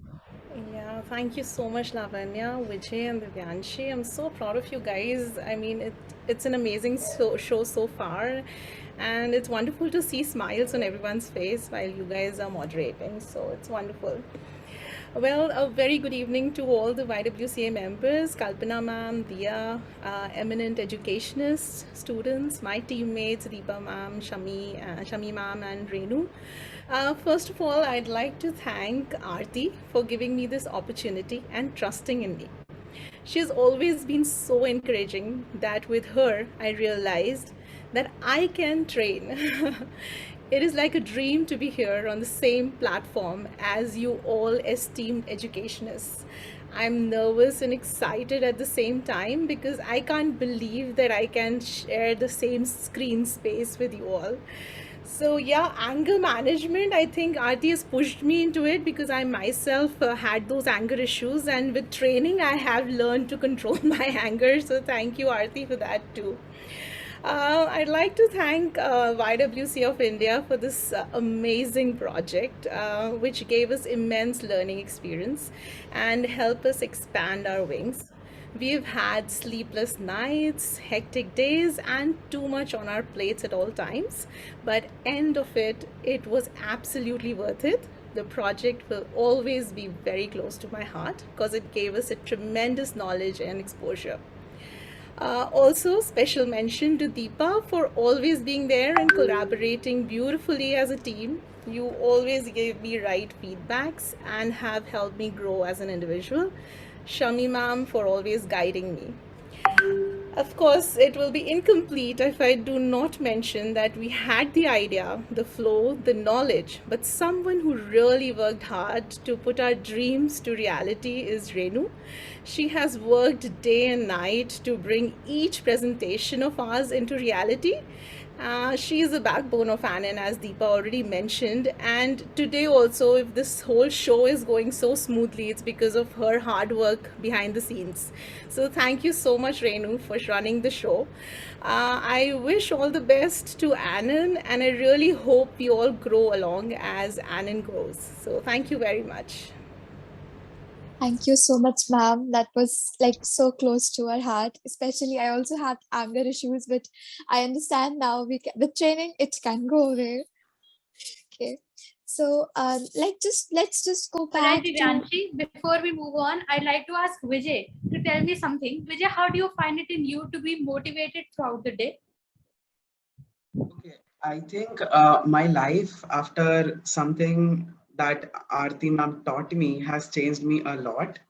Yeah, thank you so much, Lavanya, Vijay, and Divyanshi. I'm so proud of you guys. I mean, it's an amazing show so far, and it's wonderful to see smiles on everyone's face while you guys are moderating. So it's wonderful. Well, a very good evening to all the YWCA members, Kalpana ma'am, Dia, eminent educationists, students, my teammates, Deepa ma'am, Shami ma'am, and Renu. First of all, I'd like to thank Aarti for giving me this opportunity and trusting in me. She's always been so encouraging that with her, I realized that I can train. It is like a dream to be here on the same platform as you all esteemed educationists. I'm nervous and excited at the same time because I can't believe that I can share the same screen space with you all. So yeah, anger management, I think Aarti has pushed me into it because I myself had those anger issues, and with training I have learned to control my anger. So thank you, Aarti, for that too. I'd like to thank YWCA of India for this amazing project, which gave us immense learning experience and helped us expand our wings. We've had sleepless nights, hectic days, and too much on our plates at all times. But end of it, it was absolutely worth it. The project will always be very close to my heart because it gave us a tremendous knowledge and exposure. Also, special mention to Deepa for always being there and collaborating beautifully as a team. You always gave me right feedbacks and have helped me grow as an individual. Shami ma'am for always guiding me. Of course, it will be incomplete if I do not mention that we had the idea, the flow, the knowledge, but someone who really worked hard to put our dreams to reality is Renu. She has worked day and night to bring each presentation of ours into reality. She is the backbone of Anon, as Deepa already mentioned, and today also, if this whole show is going so smoothly, it's because of her hard work behind the scenes. So thank you so much, Renu, for running the show. I wish all the best to Anon, and I really hope we all grow along as Anon grows. So thank you very much. Thank you so much, ma'am. That was like so close to our heart. Especially, I also had anger issues, but I understand now with training, it can go away. Okay. So let's just go All right, back to Divyanshi, before we move on, I'd like to ask Vijay to tell me something. Vijay, how do you find it in you to be motivated throughout the day? I think my life after something that Aarti ma'am taught me has changed me a lot.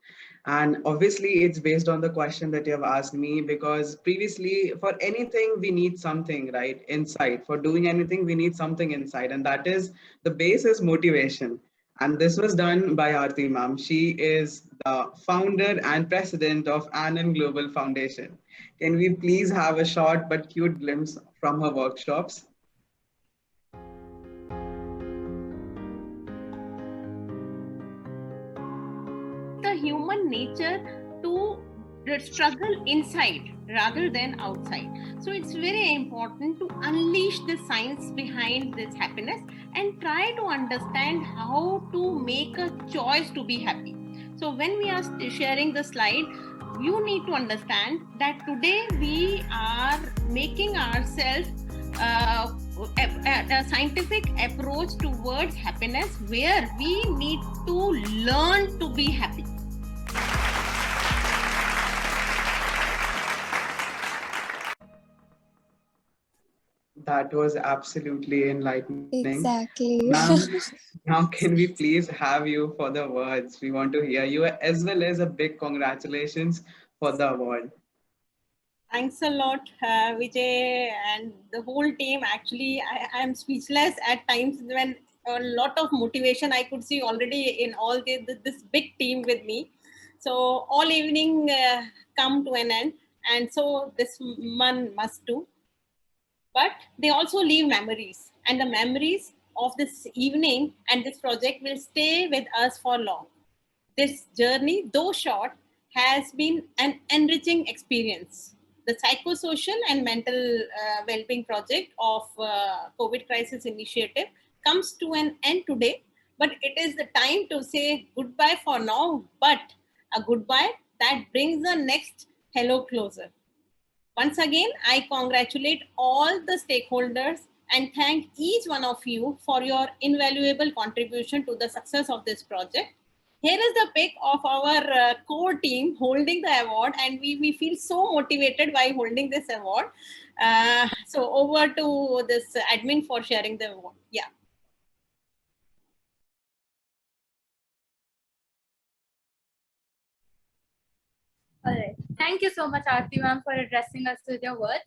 And obviously, it's based on the question that you have asked me, because previously, for anything, we need something, right? Inside. For doing anything, we need something inside. And that is the base is motivation. And this was done by Aarti ma'am. She is the founder and president of Anand Global Foundation. Can we please have a short but cute glimpse from her workshops? The human nature to struggle inside rather than outside. So it's very important to unleash the science behind this happiness and try to understand how to make a choice to be happy. So when we are sharing the slide, you need to understand that today we are making ourselves a scientific approach towards happiness, where we need to learn to be happy. That was absolutely enlightening. Exactly. Now, can we please have you for the words? We want to hear you, as well as a big congratulations for the award. Thanks a lot, Vijay, and the whole team. Actually, I am speechless at times when a lot of motivation I could see already in all this big team with me. So all evening come to an end, and so this one must do. But they also leave memories, and the memories of this evening and this project will stay with us for long. This journey, though short, has been an enriching experience. The psychosocial and mental well-being project of COVID Crisis Initiative comes to an end today, but it is the time to say goodbye for now, but a goodbye that brings the next hello closer. Once again, I congratulate all the stakeholders and thank each one of you for your invaluable contribution to the success of this project. Here is the pic of our core team holding the award, and we feel so motivated by holding this award. So over to this admin for sharing the award. Yeah. All right. Thank you so much, Aarti ma'am, for addressing us with your words.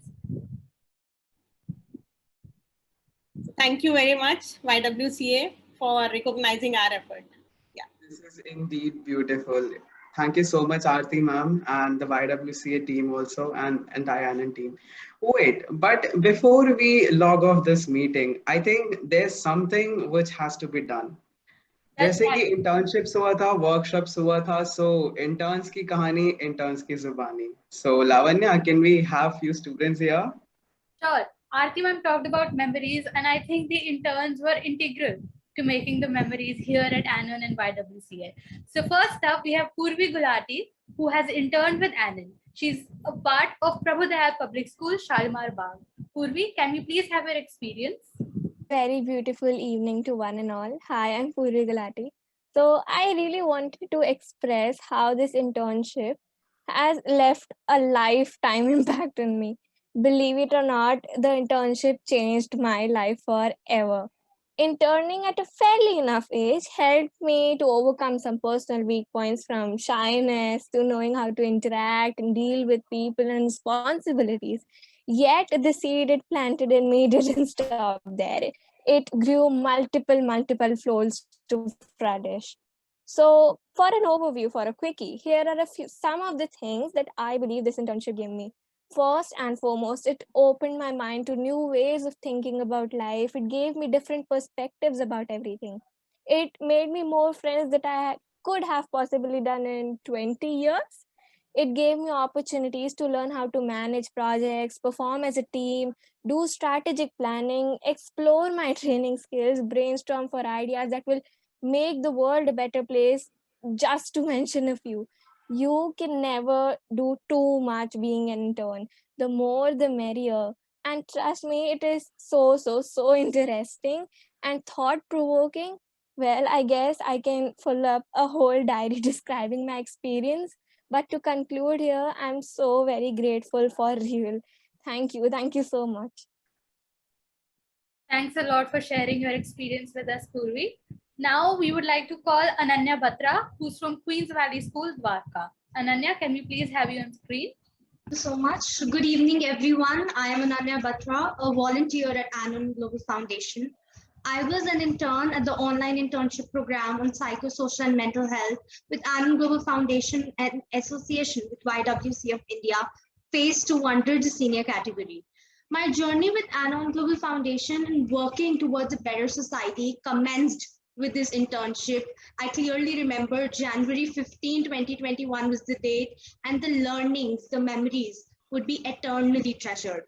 Thank you very much, YWCA, for recognizing our effort. Yeah. This is indeed beautiful. Thank you so much, Aarti ma'am, and the YWCA team also, and entire Anand team. Wait, but before we log off this meeting, I think there's something which has to be done. जैसे कि internships हुआ था, workshops हुआ था, so interns की कहानी, interns की जुबानी. So Lavanya, can we have few students here? Sure. Aarti ma'am talked about memories, and I think the interns were integral to making the memories here at Anand and YWCA. So first up, we have Purvi Gulati, who has interned with Anand. She's a part of Prabhodaya Public School, Shalimar Bagh. Purvi, can we please have your experience? Very beautiful evening to one and all. Hi, I'm Purvi Gulati. So I really wanted to express how this internship has left a lifetime impact on me. Believe it or not, the internship changed my life forever. Interning at a fairly enough age helped me to overcome some personal weak points, from shyness to knowing how to interact and deal with people and responsibilities. Yet the seed it planted in me didn't stop there. It grew multiple folds to flourish. So for an overview, for a quickie, here are some of the things that I believe this internship gave me. First and foremost, it opened my mind to new ways of thinking about life. It gave me different perspectives about everything. It made me more friends that I could have possibly done in 20 years. It gave me opportunities to learn how to manage projects, perform as a team, do strategic planning, explore my training skills, brainstorm for ideas that will make the world a better place, just to mention a few. You can never do too much being an intern. The more, the merrier. And trust me, it is so interesting and thought-provoking. Well, I guess I can fill up a whole diary describing my experience. But to conclude here, I'm so very grateful for real. Thank you. Thank you so much. Thanks a lot for sharing your experience with us, Purvi. Now we would like to call Ananya Batra, who's from Queens Valley School, Dwarka. Ananya, can we please have you on screen? Thank you so much. Good evening, everyone. I am Ananya Batra, a volunteer at Anon Global Foundation. I was an intern at the online internship program on psychosocial and mental health with Anon Global Foundation and association with YWCA of India, phase 2 under the senior category. My journey with Anon Global Foundation and working towards a better society commenced with this internship. I clearly remember January 15, 2021 was the date, and the learnings, the memories would be eternally treasured.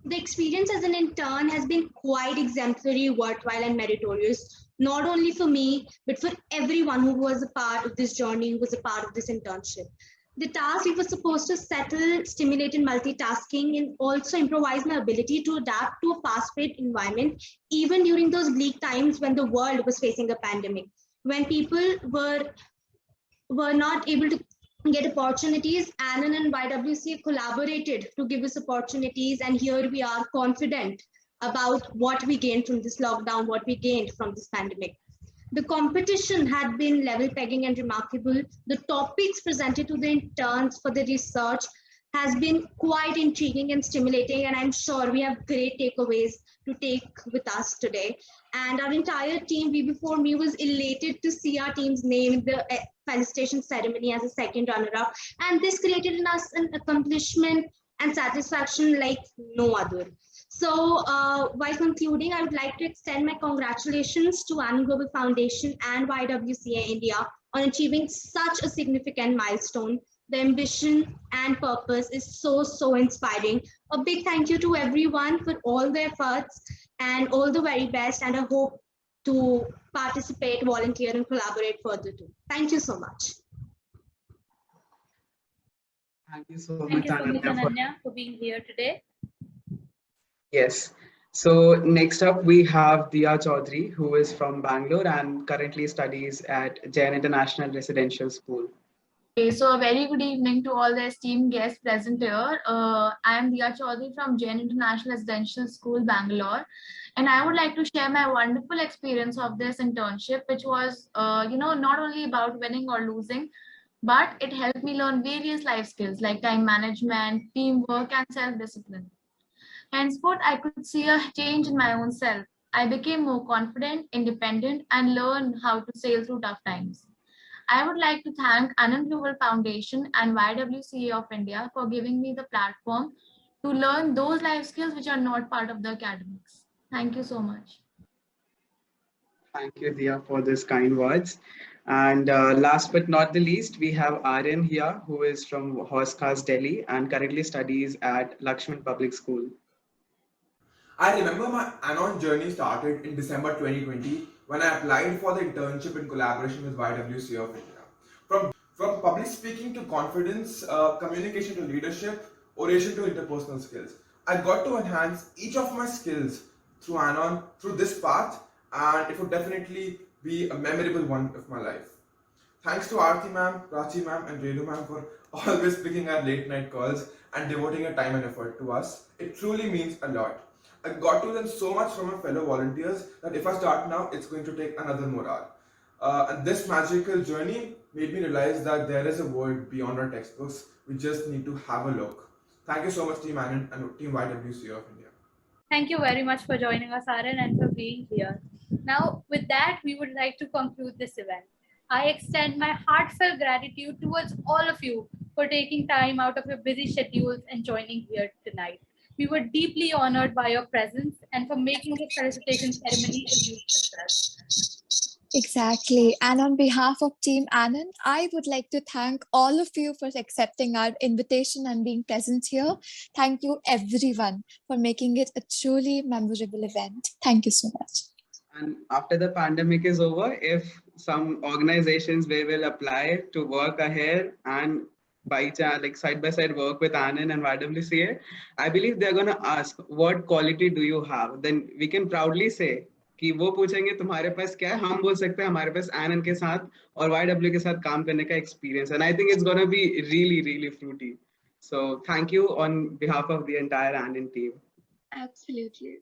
The experience as an intern has been quite exemplary, worthwhile, and meritorious, not only for me, but for everyone who was a part of this journey, who was a part of this internship. The task we were supposed to settle stimulated multitasking and also improvise my ability to adapt to a fast-paced environment, even during those bleak times when the world was facing a pandemic, when people were not able to get opportunities. Anon and YWCA collaborated to give us opportunities, and here we are confident about what we gained from this lockdown, what we gained from this pandemic. The competition had been level pegging and remarkable. The topics presented to the interns for the research has been quite intriguing and stimulating, and I'm sure we have great takeaways to take with us today. And our entire team, we before me, was elated to see our team's name in the felicitation ceremony as a second runner-up, and this created in us an accomplishment and satisfaction like no other. So while concluding, I would like to extend my congratulations to Anon Global Foundation and YWCA India on achieving such a significant milestone. The ambition and purpose is so inspiring. A big thank you to everyone for all their efforts and all the very best, and I hope to participate, volunteer, and collaborate further too. Thank you so much. Thank you so Thank much, you so much, Ananya, Ananya, for being here today. Yes. So next up, we have Diya Chaudhary, who is from Bangalore and currently studies at Jain International Residential School. Okay, so a very good evening to all the esteemed guests present here. I am Diya Chaudhary from Jain International Residential School, Bangalore. And I would like to share my wonderful experience of this internship, which was, not only about winning or losing, but it helped me learn various life skills like time management, teamwork, and self-discipline. Henceforth, I could see a change in my own self. I became more confident, independent, and learned how to sail through tough times. I would like to thank Anon Global Foundation and YWCA of India for giving me the platform to learn those life skills which are not part of the academics. Thank you so much. Thank you, Diya, for these kind words. And last but not the least, we have Aryan here, who is from Horsecars, Delhi, and currently studies at Lakshman Public School. I remember my Anon journey started in December 2020 when I applied for the internship in collaboration with YWCA of India. From public speaking to confidence, communication to leadership, oration to interpersonal skills, I got to enhance each of my skills through Anon, through this path, and it would definitely be a memorable one of my life. Thanks to Aarti ma'am, Prachi ma'am, and Renu ma'am for always picking our late night calls and devoting your time and effort to us. It truly means a lot. I got to learn so much from my fellow volunteers that if I start now, it's going to take another more hour. And this magical journey made me realize that there is a world beyond our textbooks. We just need to have a look. Thank you so much, Team Anon and Team YWCA of India. Thank you very much for joining us, Aryan, and for being here. Now, with that, we would like to conclude this event. I extend my heartfelt gratitude towards all of you for taking time out of your busy schedules and joining here tonight. We were deeply honored by your presence and for making the felicitation ceremony a huge success. Exactly. And on behalf of Team Anon, I would like to thank all of you for accepting our invitation and being present here. Thank you, everyone, for making it a truly memorable event. Thank you so much. And after the pandemic is over, if some organizations will apply to work ahead and like side by side work with Anon and YWCA, I believe they're going to ask, what quality do you have? Then we can proudly say कि वो पूछेंगे तुम्हारे पास क्या है, हम बोल सकते हैं हमारे पास आनन के साथ और YW के साथ काम करने का experience, and I think it's gonna be really fruity. So thank you on behalf of the entire Anon team. Absolutely.